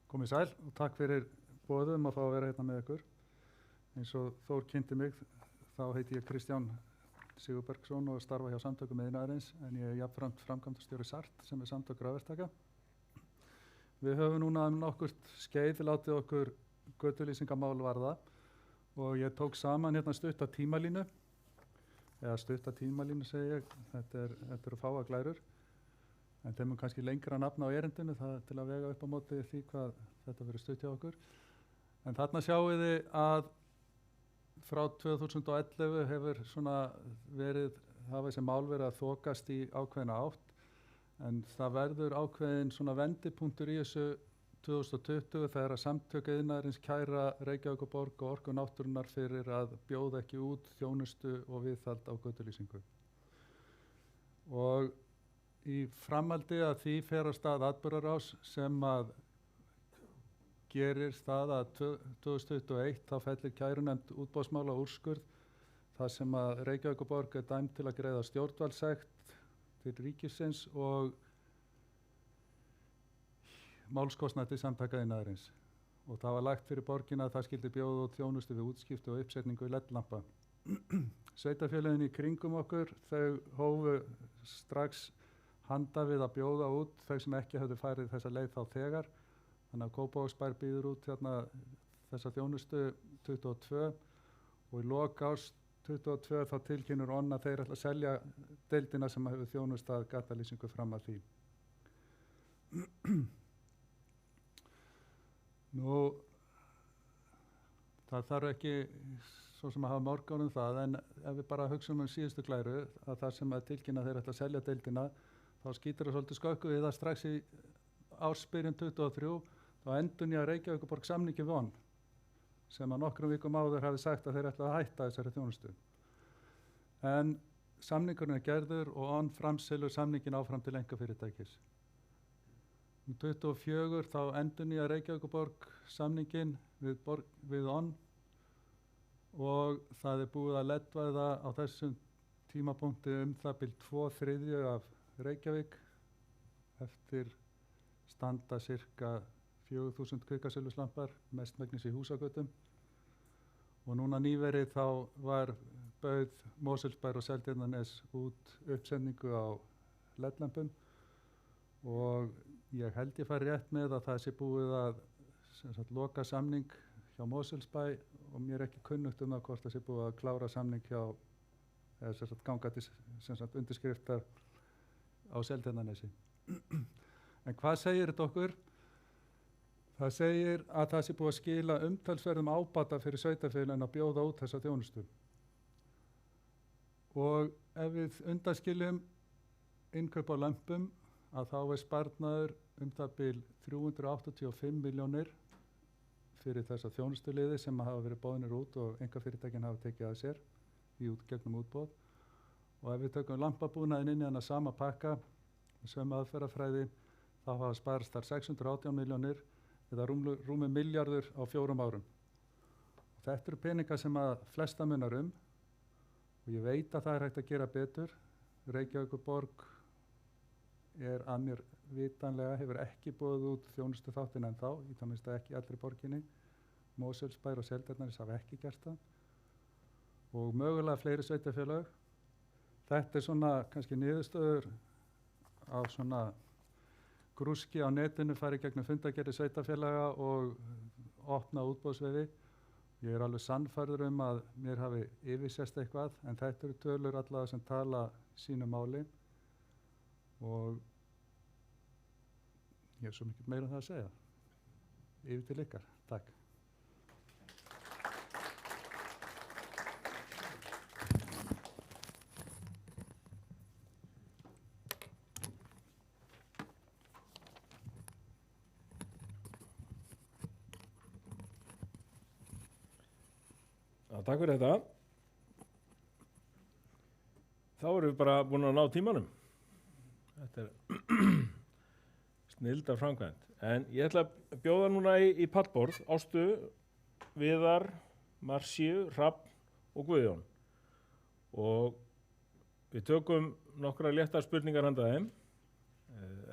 Komið sæl og takk fyrir boðum að fá að vera hérna með ykkur. Eins og Þór kynnti mig, þá heiti ég Kristján Sigurbergsson og starfa hjá Samtökum Iðnaðarins, en ég er jafnframt framkvæmdastjóri SART sem er Samtök rafverktaka. Við höfum núna nokkurt skeið látið okkur götulýsingamál varða og ég tók saman hérna stutta tímalínu segi ég, þetta eru fáa glærur, en þeim er kannski lengra nafn á erindinu það til að vega upp á móti því hvað þetta verður stutt hjá okkur. En þarna sjáum þið að frá 2011 hefur svona hafa þessi mál verið að þokast í ákveðna átt, en það verður ákveðin svona vendipunktur í þessu 2020 þegar að Samtök Iðnaðarins kæra Reykjavíkurborg og Orku náttúrunnar fyrir að bjóða ekki út þjónustu og viðhald á götulýsingu. Og í framhaldi að því fer á stað atburðarás sem að gerir það að 2021 þá fellir kærunefnd útboðsmála úrskurð þar sem að Reykjavíkurborg er dæmd til að greiða stjórnvaldssekt til ríkisins og málskostnað til Samtaka Iðnaðarins. Og það var lagt fyrir borgina að það skildi bjóða út þjónustu við útskipti og uppsetningu í LED-lampa. Sveitarfélögin í kringum okkur, þau hófu strax handa við að bjóða út þau sem ekki höfðu farið þessa leið þá þegar. Þannig að Kópavogsbær býður út þessa þjónustu 22 og í lok árs 22 þá tilkynnir ON að þeir ætla að selja deildina sem hefur þjónustað gatalýsingu fram að því. Nú, það þarf ekki svo sem að hafa mörg það, en ef við bara hugsaum síðustu glæru að það sem að tilkynna þeir ætla að selja deildina, þá skýtur það svolítið skökku við að strax í ársbyrjun 23 þá endurnýja Reykjavíkurborg samningi við ON sem að nokkrum vikum áður hafi sagt að þeir ætla að hætta þessari þjónustu. En samningurinn er gerður og ON framselur samningin áfram til einkafyrirtækis. 24 þá endurnýja Reykjavíkurborg samningin við ON og það er búið að leddvæða á þessum tímapunkti það bil 2/3 af Reykjavík eftir standa cirka 4.000 kvikasilfurslampar, mestmegnis í húsagötum. Og núna nýverið þá bauð Mosfellsbær og Seltjarnarnes út uppsendingu á LED-lampum og ég held ég fari rétt með að það sé búið að loka samning hjá Mosfellsbæ og mér er ekki kunnugt það hvort það sé búið að klára samning hjá eða ganga til undirskriftar á Seltjarnarnesi. En hvað segir þetta okkur? Það segir að það sé búið að skila umtalsverðum ábata fyrir sveitarfélagin að bjóða út þessa þjónustu. Og ef við undanskiljum innkaup á lömpum að þá sparnaður það bil 385 milljónir fyrir þessa þjónustuliði sem hafa verið boðnir út og einkafyrirtækin hafa tekið að sér í gegnum útboð. Og ef við tökum lampabúnaðinn inn í hana sama pakka, sömu aðferðafræði, þá hafa sparast þar 618 milljónir eða rúmi milljarður á 4 árum. Og þetta eru peningar sem að flesta munar og ég veit að það er hægt að gera betur. Reykjavíkurborg að mér vitanlega hefur ekki boðið út þjónustu þáttinn ennþá, í það minnsta ekki í allri borginni. Mosfellsbær og Seltjarnarnes hafa ekki gert það. Og mögulega fleiri sveitarfélög. Þetta svona kannski niðurstöður á svona grúski á netinu, fari gegnum fundagerði sveitarfélaga og opna útboðsvefi. Ég alveg sannfærður að mér hafi yfirsést eitthvað, en þetta eru tölur allavega sem tala sínu máli og ég svo mikið meira það að segja. Yfir til ykkar. Takk. Takk fyrir þetta. Þá erum við bara búin að ná tímanum. Þetta snilldar framkvæmt. En ég ætla að bjóða núna í pallborð Ástu, Viðar, Marsíu, Hrafn og Guðjón. Og við tökum nokkra léttar spurningar handa þeim.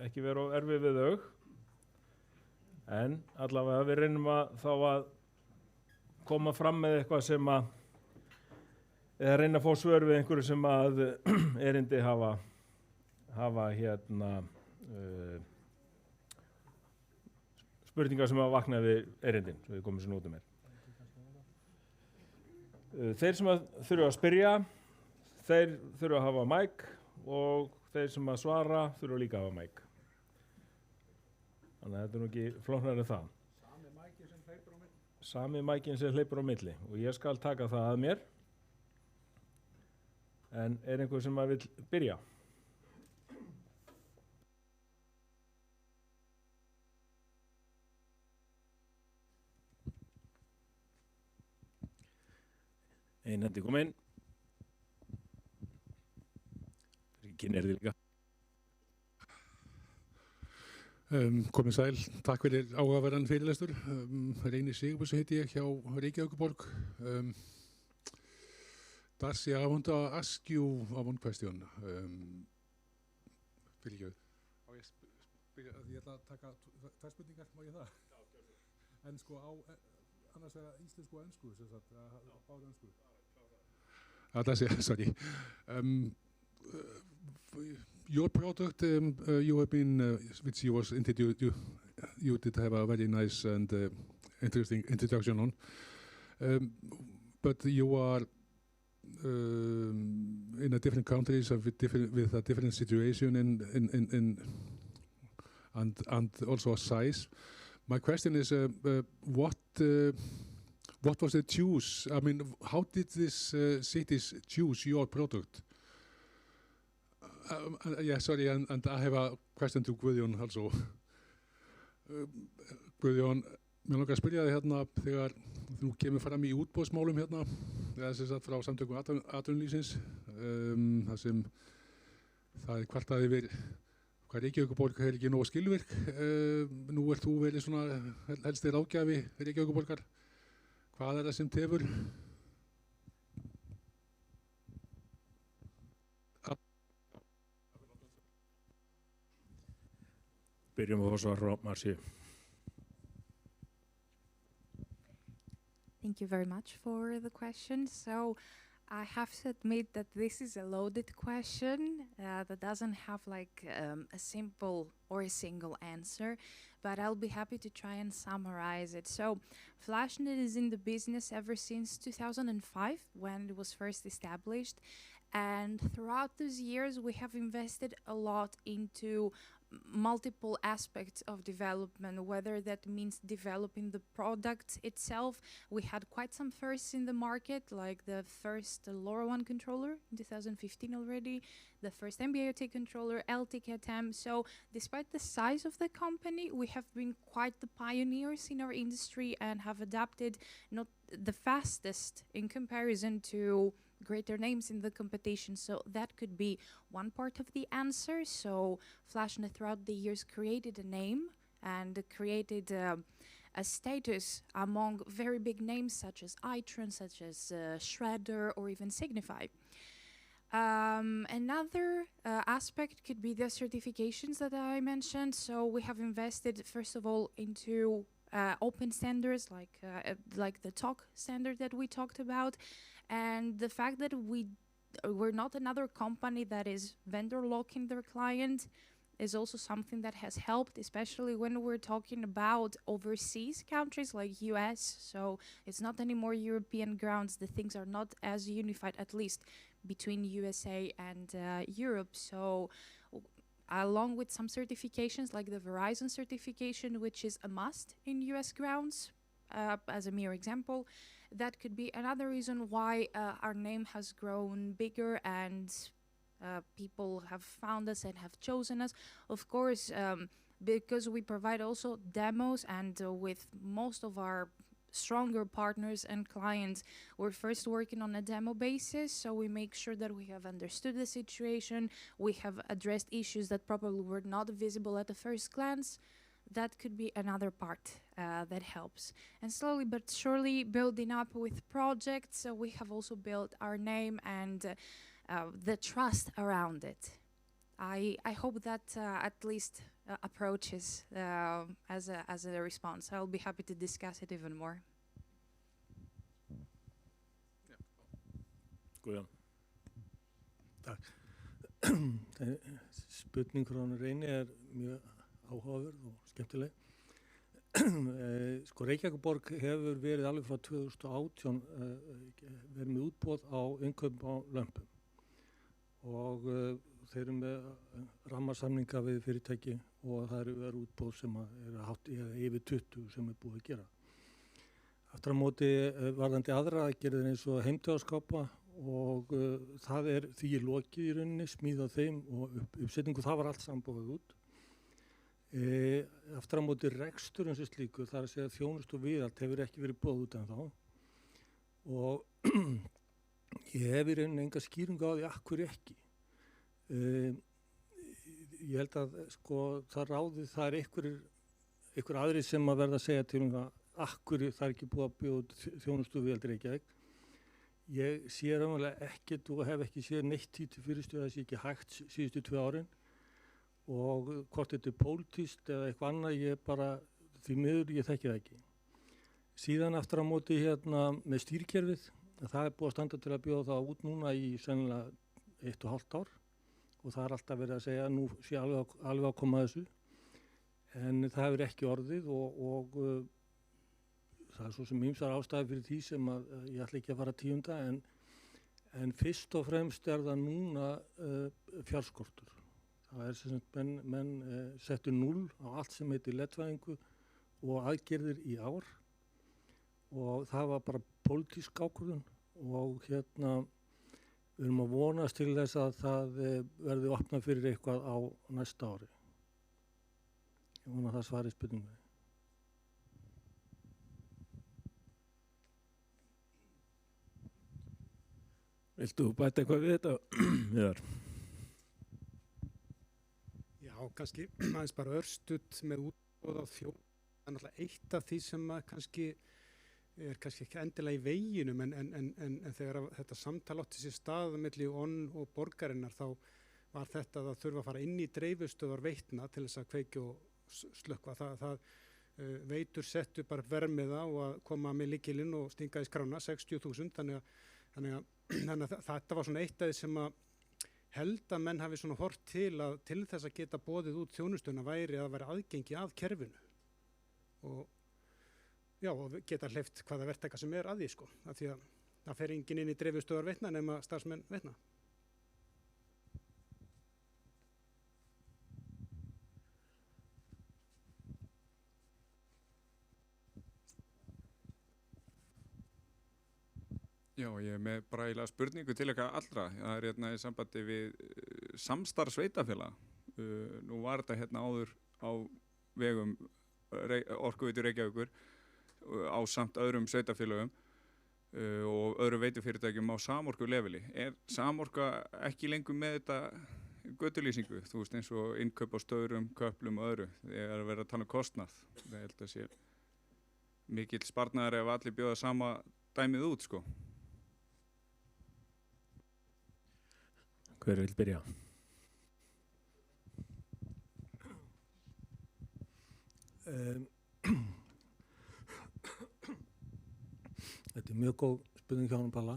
Ekki vera of erfið við þau. En allavega við reynum að koma fram með eitthvað sem eða reyna að fá svör við einhverju sem að erindi hafa spurningar sem hafa vaknað við erindin, svo við komum sér út mér. Þeir sem að þurfa að spyrja, þeir þurfa að hafa mæk og þeir sem að svara þurfa líka að hafa mæk. Þannig að þetta nú ekki flóknara en það. Sami mækinn sem hleypur á milli og ég skal taka það að mér. En einhver sem að vill byrja? Hendi kom inn. Kynir þið líka. Komið sæl, takk fyrir áhugaverðan fyrirlestur. Reynir Sigurbjörnsson heiti ég hjá Reykjavíkurborg. Darcy, I want to ask you one question. Fyrirgjöð. Ég ætla að taka tvær spurningar, má ég það? En sko annars er það íslensku og ensku, sem sagt, báðu ensku. Darcy, sorry. Your product, you have been, which you was introduced, you did have a very nice and interesting introduction on. But you are in a different countries with a different situation and also a size. My question is, what was the choose? I mean, how did these cities choose your product? Yeah, sorry, and I have a question to Guðjón also. Guðjón, mér langar að spyrja þig hérna þegar þú kemur fram í útboðsmálum hérna, eða sem sagt frá samtökum atvinnulífsins, þar sem það er kvartað yfir hvað Reykjavíkurborg er ekki nógu skilvirk. Nú þú verið svona helsti ráðgjafi Reykjavíkurborgar. Hvað er það sem tefur? Byrjum að svara frá Marsíu. Thank you very much for the question. So I have to admit that this is a loaded question that doesn't have like a simple or a single answer, but I'll be happy to try and summarize it. So Flashnet is in the business ever since 2005 when it was first established. And throughout those years, we have invested a lot into multiple aspects of development, whether that means developing the product itself. We had quite some firsts in the market, like the first LoRaWAN controller in 2015 already, the first NB-IoT controller, LTK-TEM. So despite the size of the company, we have been quite the pioneers in our industry and have adapted not the fastest in comparison to greater names in the competition. So that could be one part of the answer. So FlashNet throughout the years created a name and created a status among very big names such as Itron, such as Shredder, or even Signify. Another aspect could be the certifications that I mentioned. So we have invested, first of all, into open standards like the TOC standard that we talked about. And the fact that we're not another company that is vendor locking their client is also something that has helped, especially when we're talking about overseas countries like US. So it's not anymore European grounds. The things are not as unified, at least between USA and Europe. So along with some certifications like the Verizon certification, which is a must in US grounds, as a mere example, that could be another reason why our name has grown bigger and people have found us and have chosen us. Of course, because we provide also demos, and with most of our stronger partners and clients, we're first working on a demo basis, so we make sure that we have understood the situation, we have addressed issues that probably were not visible at the first glance. That could be another part that helps. And slowly but surely building up with projects, so we have also built our name and the trust around it. I hope that at least approaches as a response. I'll be happy to discuss it even more. Guðjón. Spurning frá Reyni mjög áhugaverð og skemmtileg. Sko Reykjavíkurborg hefur verið alveg frá 2018 verið með útboð á innkaup á lömpum og þeir eru með rammasamninga við fyrirtæki og það eru verið útboð sem eru hátt yfir 20 sem búið að gera. Aftur á móti varðandi aðra aðgerðir eins og heimtöðaskápa og það því lokið í rauninni, smíða þeim og uppsetningu, það var allt sambúið út. Aftur á móti rekstur eins og slíkur, það að segja þjónustu og viðhald hefur ekki verið boðið út en þá og ég hef í rauninni enga skýringu á því af hverju ekki. Ég held að sko það ráði, það einhver aðrir sem að verða að segja til það af hverju það ekki búið að bjóða út þjónustu og viðhald Reykjavík. Ég sé raunverulega ekkert og hef ekki séð neitt í til fyrirstöðu að það sé ekki hægt síðustu 2 árin og hvort þetta pólitískt eða eitthvað annað, ég bara, því miður, ég þekki það ekki. Síðan aftur á móti með stýrikerfið, það búið að standa til að bjóða það út núna í sennilega 1,5 ár og það alltaf verið að segja að nú sé alveg að koma að þessu, en það hefur ekki orðið og það svo sem ýmsar ástæður fyrir því sem að ég ætla ekki að fara tíunda, en fyrst og fremst það núna fjárskortur. Það sem sagt menn settu 0 á allt sem heitir leddvæðingu og aðgerðir í ár og það var bara pólitísk ákvörðun og við erum að vonast til þess að það verði opnað fyrir eitthvað á næsta ári. Ég vona að það svari spurningunni. Viltu bæta eitthvað við þetta? Viðar? Já, kannski aðeins bara örstutt með útboð á þjóð. Það er náttúrulega eitt af því sem kannski ekki endilega í veginum en þegar þetta samtal átti sér stað milli ON og borgarinnar þá var þetta að þurfa að fara inn í dreifistöðvar Veitna til þess að kveikja og slökkva. Það Veitur settu bara vermið á að koma með lykilinn og stinga í skrána 60.000 þannig að þetta var svona eitt af því sem að held að menn hafi svona hort til þess að geta boðið út þjónustuna væri að vera aðgengi að kerfinu og geta hleypt hvaða verktaka sem að því sko, af því að það fer enginn inn í dreifistöðvar Veitna nema starfsmenn Veitna. Já, ég með bara eiginlega spurningu til ykkar allra. Það hérna í sambandi við samstarf sveitafélag. Nú var þetta hérna áður á vegum Orkuveitu Reykjavíkur á samt öðrum sveitafélögum og öðrum veitufyrirtækjum á Samorku leveli. Samorka ekki lengur með þetta götulýsingu, þú veist, eins og innkaup á stöðrum, köplum og öðru. Það að vera að tala kostnað. Það held að sé mikill sparnaður ef allir bjóða sama dæmið út, sko. Hver vil byrja? Þetta mjög góð spurning hjá hann Palla.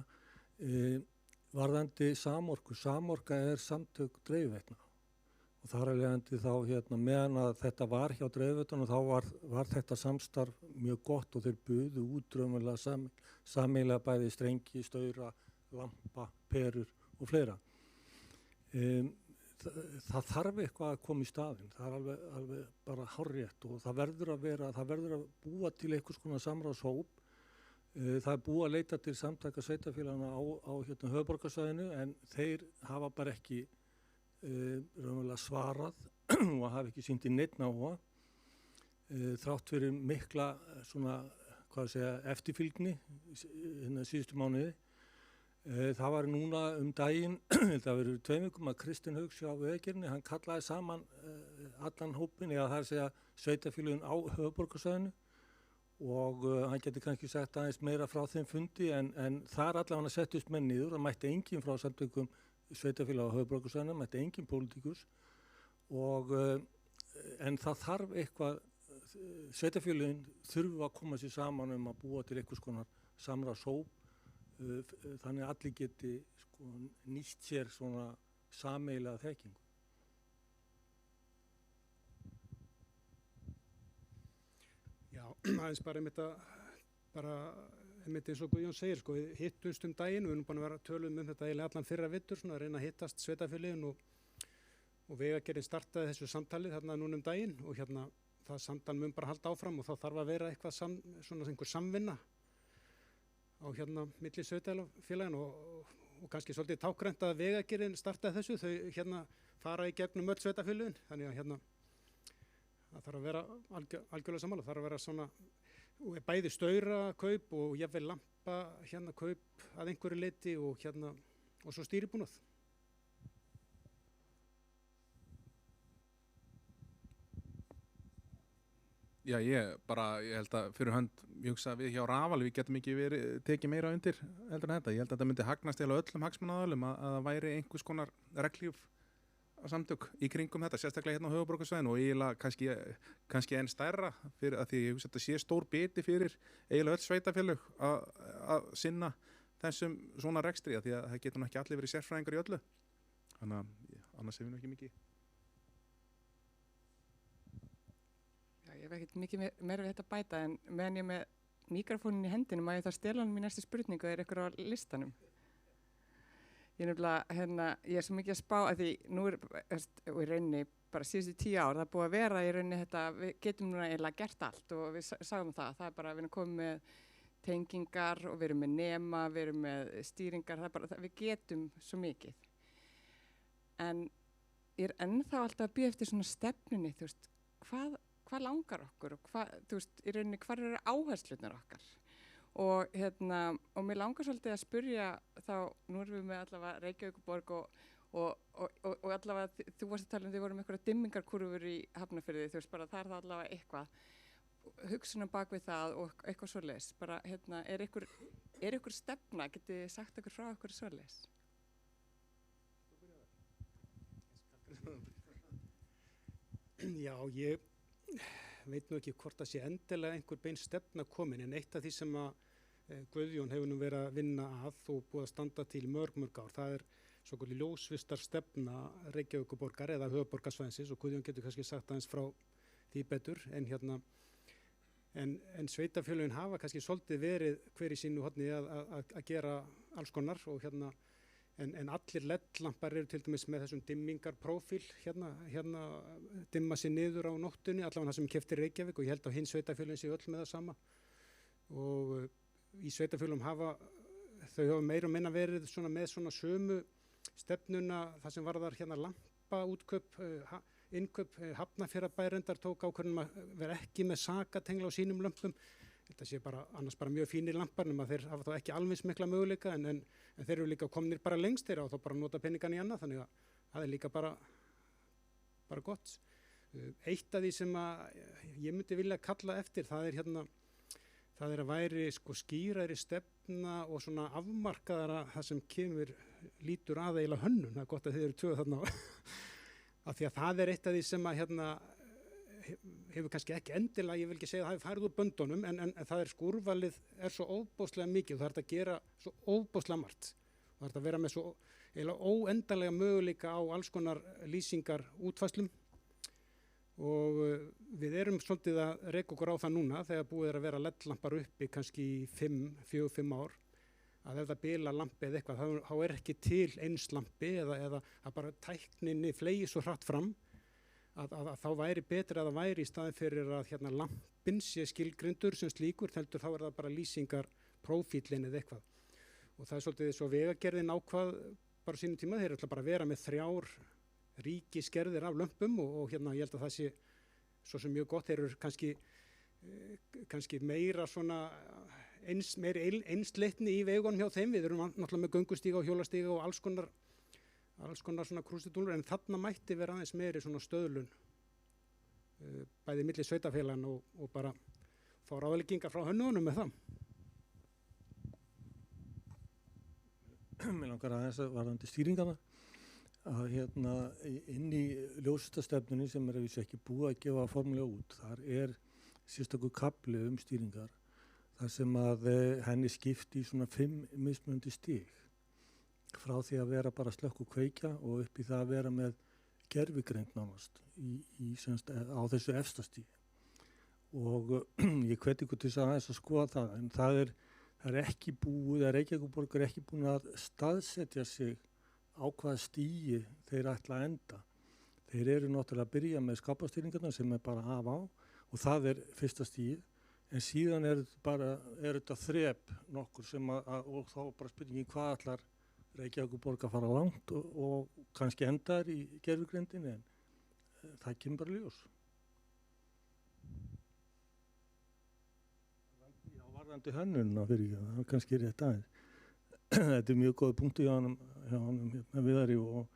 Varðandi Samorku, Samorka samtök dreifiveitna og þar alvegandi þá meðan að þetta var hjá dreifiveitunum þá var þetta samstarf mjög gott og þeir buðu út raunverulega sameiginlega bæði strengi, staura, lampa, perur og fleira. Það þarf eitthvað að koma í staðinn, það alveg bara hárrétt og það verður að búa til einhvers konar samráðshóp. Það búið að leita til samtaka sveitafélagana á höfuðborgarsvæðinu en þeir hafa bara ekki raunverulega svarað og hafa ekki sýnt í neinn áhuga þrátt fyrir mikla eftirfylgni síðustu mánuði. Það var núna daginn, það verið 2 vikum að Kristinn Hauks hjá Vegagerðinni, hann kallaði saman allan hópinn, eða það segja sveitafélögin á höfuðborgarsvæðinu og hann geti kannski sagt aðeins meira frá þeim fundi en þar allavega settust menn niður, það mætti enginn frá samtökum sveitafélag á höfuðborgarsvæðinu, mætti enginn pólitíkus en það þarf eitthvað, sveitafélögin þurfa að koma sér saman að búa til einhvers konar samráðshóp þannig að allir geti nýtt sér svona sameiginlega þekkingu. Já, aðeins bara einmitt eins og Guðjón segir, við hittumst daginn, við erum búin að vera tölum þetta eiginlega allan fyrra vetur, að reyna að hittast sveitafélögin og Vegagerðin startaði þessu samtali þarna núna daginn og það samtal mun bara halda áfram og þá þarf að vera eitthvað einhver samvinna á milli sveitafélagin og kannski svolítið tákrænt að Vegagerðin startaði þessu, þau fara í gegnum öll sveitafélögin, þannig að það þarf að vera algjörlega sammála, það þarf að vera svona bæði staura kaup og jafnvel lampa kaup að einhverju leyti og svo stýribúnað. Já, ég held að fyrir hönd ég hugsa að við hjá Rafal við getum ekki tekið meira undir heldur en þetta. Ég held að þetta myndi hagnast eða öllum hagsmunaaðilum að það væri einhvers konar reglíf samtök í kringum þetta, sérstaklega hérna á höfuðborgarsvæðinu og eiginlega kannski enn stærra fyrir að því ég hugsa að þetta sé stór biti fyrir eiginlega öll sveitafélög að sinna þessum svona rekstri því að það getur nú ekki allir verið sérfræðingar í öllu. Þannig að annars hefur nú ekki mikið. Já, ég hef ekkert mikið meira við þetta bæta en meðan ég með mikrofónin í hendinu má ég það stela hann mín næstu spurningu eða eitthvað á listanum. Ég er svo mikið að spá að því nú og í rauninni bara síðustu 10 ár, það er búið að vera í rauninni þetta, við getum núna eiginlega gert allt og við sagðum það er bara að við erum komið með tengingar og við erum með nema, við erum með stýringar, við getum svo mikið. En ég er ennþá alltaf að bíða eftir svona stefnunni, þú veist, hvað langar okkur og þú veist, í rauninni hvar eru áherslurnar okkar? Og mér langar svolítið að spyrja þá, nú erum við með allavega Reykjavíkurborg og allavega þú varst að tala þið vorum einhverja dimmingarkurfur í Hafnarfirði, þú veist bara það það allavega eitthvað hugsunum bak við það og eitthvað svoleiðis, bara er ykkur stefna, getið þið sagt okkur frá okkur svoleiðis? Já, ég veit nú ekki hvort það sé endilega einhver bein stefna komin en eitt af því sem að Guðjón hefur nú verið að vinna að og búið að standa til mörg ár. Það er svokölluð ljósvistar stefna Reykjavíkurborgar eða höfuðborgarsvæðisins og Guðjón getur kannski sagt aðeins frá því betur en sveitafélögin hafa kannski svolítið verið hver í sínu horni að gera alls konar og en allir LED-lampar eru til dæmis með þessum dimmingarprófíl dimma sér niður á nóttunni, allavega það sem keypti Reykjavík og ég held að hinn sveitafélögin séu öll með það sama og í sveitafélögum hafa þau hafa meira og minna verið svona með svona sömu stefnuna, það sem varðar hérna lampaútköp, innkaup, Hafnarfjarðarbær tók ákvörðun að vera ekki með sakatengla á sínum lömpum. Þetta sé bara annars bara mjög fínir lampar nema þeir hafa þá ekki alveg mikla möguleika en þeir eru líka komnir bara lengst þeirra og þá bara nota peningan í annað, þannig að það líka bara gott. Eitt af því sem að ég myndi vilja kalla eftir, það hérna það að væri sko skýrari stefna og svona afmarkaðara það sem lítur að eiginlega hönnun. Það gott að þið eru tvö þarna af því að það eitt af því sem að hérna hefur kannski ekki endilega, ég vil ekki segja að það hefur farið úr böndunum en það sko úrvalið svo óbóðslega mikið og það að gera svo óbóðslega margt og það að vera með svo eiginlega óendanlega möguleika á alls konar lýsingar útfærslum og við erum svolítið að reka okkur á það núna þegar búið að vera LED-lampar uppi kannski í 4-5 ár að ef það bila lampi eða eitthvað þá ekki til eins lampi eða að bara tækninni flegi svo hratt fram að þá væri betra að það væri í staðin fyrir að hérna lampinn sé skilgrindur sem slíkur, heldur þá það bara lýsingar prófílinn eða eitthvað og það svolítið svo Vegagerðin ákvað bara sínum tíma, þeir ætla bara að vera með 3 ríkisgerðir af lömpum og hérna ég held að það sé svo sem mjög gott, þeir eru kannski meira svona meiri einsleitni í vegunum hjá þeim, við erum náttúrulega með göngustíga og hjólastíga og alls konar svona krúsitúlur en þarna mætti vera aðeins meiri svona stöðlun bæði milli sveitafélaganna og bara fá ráðleggingar frá hönnunum með það. Mér langar aðeins að varðandi stýringarna að hérna inn í ljósastefnunni sem að vísu ekki búið að gefa formulega út, þar sérstakur kafli stýringar þar sem að henni skipti í svona 5 mismunandi stig frá því að vera bara slökk og kveikja og upp í það að vera með gervigreind nánast á þessu efstastígi og ég hveti ykkur til þess að aðeins að skoða það en það er ekki búið, Reykjavíkurborg ekki búin að staðsetja sig á hvaða stígi þeir ætla að enda. Þeir eru náttúrulega að byrja með skápastýringarna sem bara af á og það fyrsta stígi en síðan þetta þrep nokkur sem og þá bara spurningin hvað ætlar Reykjavíkurborg að fara langt og kannski endar í gervigreindinni en það kemur bara ljós. Já, varðandi hönnunina fyrir það er kannski rétt aðeins. Þetta mjög góð punktu hjá honum Viðari og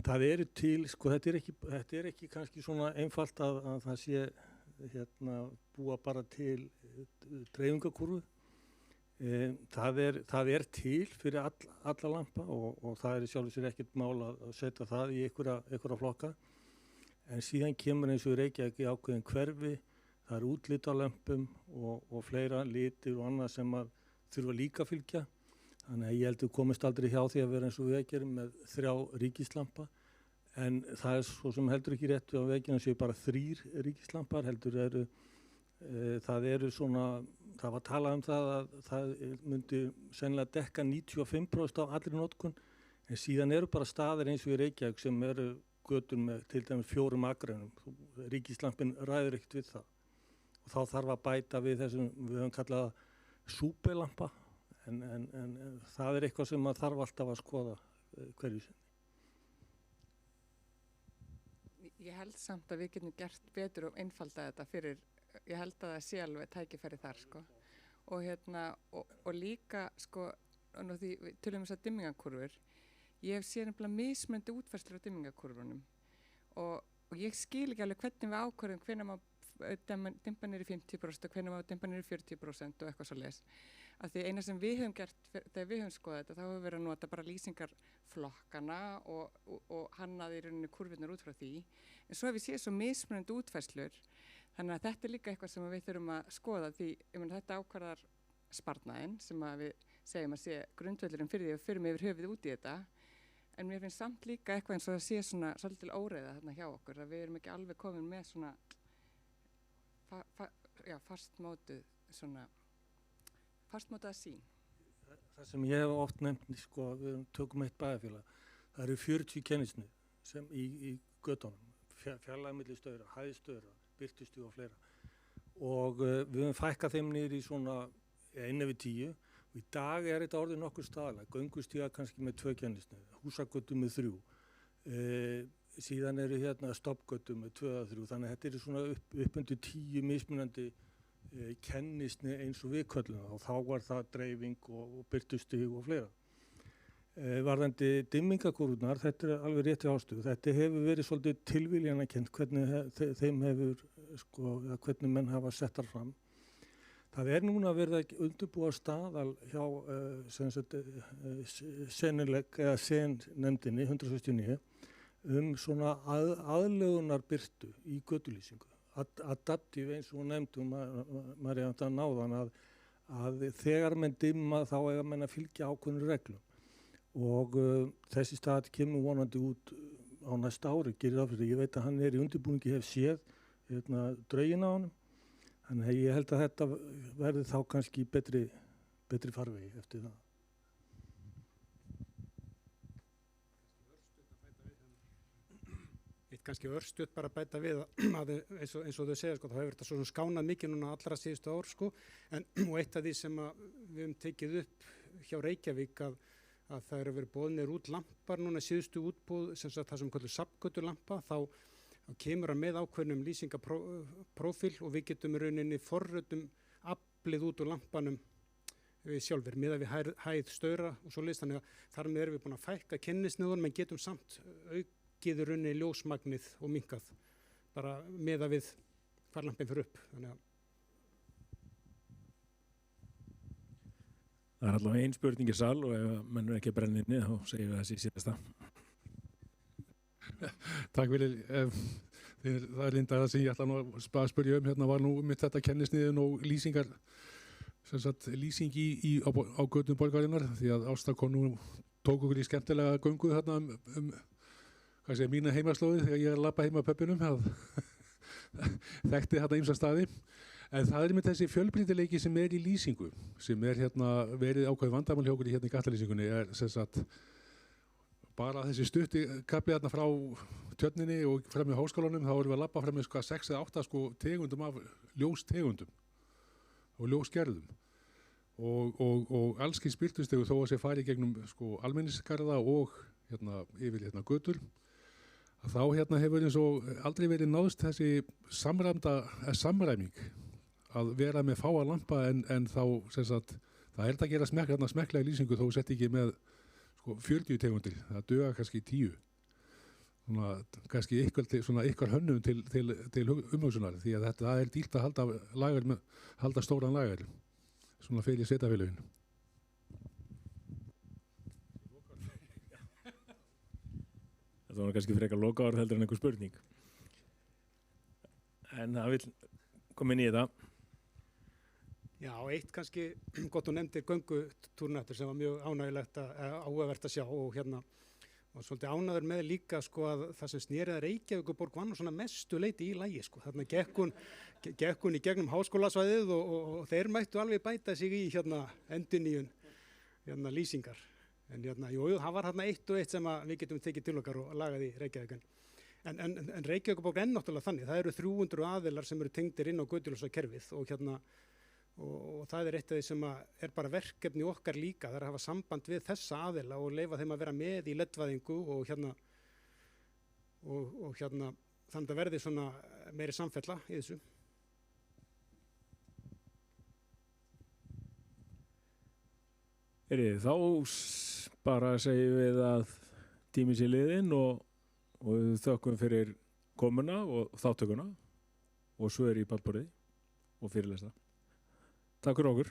það til, sko þetta ekki kannski svona einfalt að það sé hérna búa bara til dreifingarkurvu. Það til fyrir alla lampa og það í sjálfu sér ekkert mál að setja það í einhverja flokka en síðan kemur eins og í Reykjavík í ákveðin hverfi, það útlit á lömpum og fleira litir og annað sem að þurfa líka að fylgja. Þannig að ég held að komist aldrei hjá því að vera eins og við gerum með 3 ríkislampa en það svo sem heldur ekki rétt á vegina séu bara 3 ríkislampar heldur það var talað það að það myndi sennilega dekka 95% af allri notkun en síðan bara staðir eins og í Reykjavík sem götur með til dæmis 4 akreinum. Ríkislampin ræður ekkert við það og þá þarf að bæta við þessum, við höfum kallað súpelampa en það eitthvað sem maður þarf alltaf að skoða hverju sinni. Ég held samt að við getum gert betur og einfalda þetta fyrir, ég held að það sé alveg tækifæri þar sko og hérna og líka sko og því við tölum þess að dimmingakurfur ég hef séð nefnilega mismunandi útfærslur á dimmingakurfunum og ég skil ekki alveg hvernig við ákvörðum hvenær maður dimpa niður í 50% og hvenær maður dimpa niður í 40% og eitthvað svo les. Af því eina sem við höfum gert þegar við höfum skoðað þetta, þá höfum við verið að nota bara lýsingarflokkana og hannaði í rauninni kurvirnar út frá því. En svo hef ég séð svo mismunandi útfærslur, þannig að þetta líka eitthvað sem við þurfum að skoða því, þetta ákvarðar sparnaðinn sem að við segjum að sé grundvöllurinn fyrir því og fyrir mig yfir höfuð út í þetta. En mér finnst samt líka eitthvað eins og að sé svona svolítil óreiða þarna hjá okkur, að við erum ekki alveg komin með svona fastmótaða sýn. Það sem ég hef oft nefnt, sko, við tökum eitt bæjarfélag, það eru 40 kennisnið sem í götunum, fjarlægi milli staura, hæðistöra, birtustu og fleira. Og við höfum fækkað þeim niður í svona 1 yfir 10. Og í dag þetta orðið nokkur staðalega, göngustíga kannski með 2 kennisneiðir, húsagötur með 3, síðan eru hérna stoppgötur með 2 eða 3, þannig að þetta eru svona upp undir 10 mismunandi kennisneið eins og við köllum það, og þá var það dreifing og birtustig og fleira. Varðandi dimmingakúrurnar, þetta er alveg rétt í ástuð, þetta hefur verið svolítið tilviljanakennt hvernig þeim hefur, hvernig menn hafa sett þar fram. Það er núna verið að undirbúa staðal hjá SEN-nefndinni 169 svona aðlögunar birtu í götulýsingu. Adaptív eins og nefndum maður er að náðan að þegar menn dimma þá eiga menn að fylgja ákveðnum reglum. Og þessi stað kemur vonandi út á næsta ári, gerir það fyrir. Ég veit að hann er í undirbúningi, hef séð drögin á honum. Þannig að ég held að þetta verði þá kannski betri farvegi eftir það. Eitt kannski örstutt bara að bæta við að eins og þau segja, sko, þá hefur þetta svona skánað mikið núna allra síðustu ár, sko, og eitt af því sem við höfum tekið upp hjá Reykjavík að það eru verið boðnir út lampar núna síðustu útboð, sem sagt það sem kallur safngötulampa, þá kemur að með ákveðnum lýsingaprófíl og við getum í rauninni forrötum aflið út úr lampanum við sjálfur, miðað við hæð staura og svoleiðis, þannig að þar með erum við búin að fækka kennisneiðum, en getum samt aukið í rauninni ljósmagnið og minkað, bara miðað við hvar lampin fyrir upp. Þannig að það er allavega ein spurning í sal og ef menn er ekki að brenna inni þá segjum við þessi síðasta. Takk fyrir. Það er Linda, það sem ég ætla nú að spyrja hérna var nú mitt þetta kennisniðin og lýsingar, sem sagt lýsing á götum borgarinnar, því að Ásta kom nú, tók okkur í skemmtilega göngu þarna hvað segir, mína heimaslóði þegar ég er að labba heima á pöppinum, þekkti þarna ýmsa staði. En það er með þessi fjölbreytileiki sem er í lýsingu, sem er hérna verið ákveðið vandamál hjá okkur hérna í gattalýsingunni, er sem sagt bara þessi stutti kapli þarna frá Tjörninni og frem í háskólanum, þá erum við að labba frem með 6 eða 8 tegundum af ljóstegundum og ljósgerðum og allskins birtustegu þó að sé farið gegnum almenningsgarða og yfir götur. Þá hefur eins og aldrei verið náðst þessi samræming að vera með fáa lampa en þá sem sagt það er að gera smekklega lýsingu þó sett ekki með 40 tegundir, það duga kannski 10. Svona kannski ykkar hönnum til umhugsunar, því að það er dýrt að halda stóran lager svona fyrir sveitarfélögin. Þetta var kannski frekar lokaorð heldur en einhver spurning. En það vil koma inn í þetta. Já, eitt kannski gott og nefndir göngutúrnættur sem var mjög ánægilegt áhugavert að sjá og og svolítið ánægður með líka að það sem snerið að Reykjavíkurborg var nú svona mestu leyti í lagi, þarna gekk hún í gegnum háskólasvæðið og þeir mættu alveg bæta sig í endurnýjun lýsingar. En jú, það var þarna eitt og eitt sem við getum tekið til okkar og lagað í Reykjavík. En Reykjavíkurborg er náttúrulega þannig, það eru 300 aðilar sem eru tengdir inn á götuljósa kerfið og það er eitt af því sem er bara verkefni okkar líka, það er að hafa samband við þessa aðila og leyfa þeim að vera með í leddvæðingu og þannig að það verði svona meiri samfella í þessu. Þá bara segjum við að tími sé liðinn og við þökkum fyrir komuna og þáttökuna og svo í pallborðið og fyrirlesna. Takk fyrir okkur.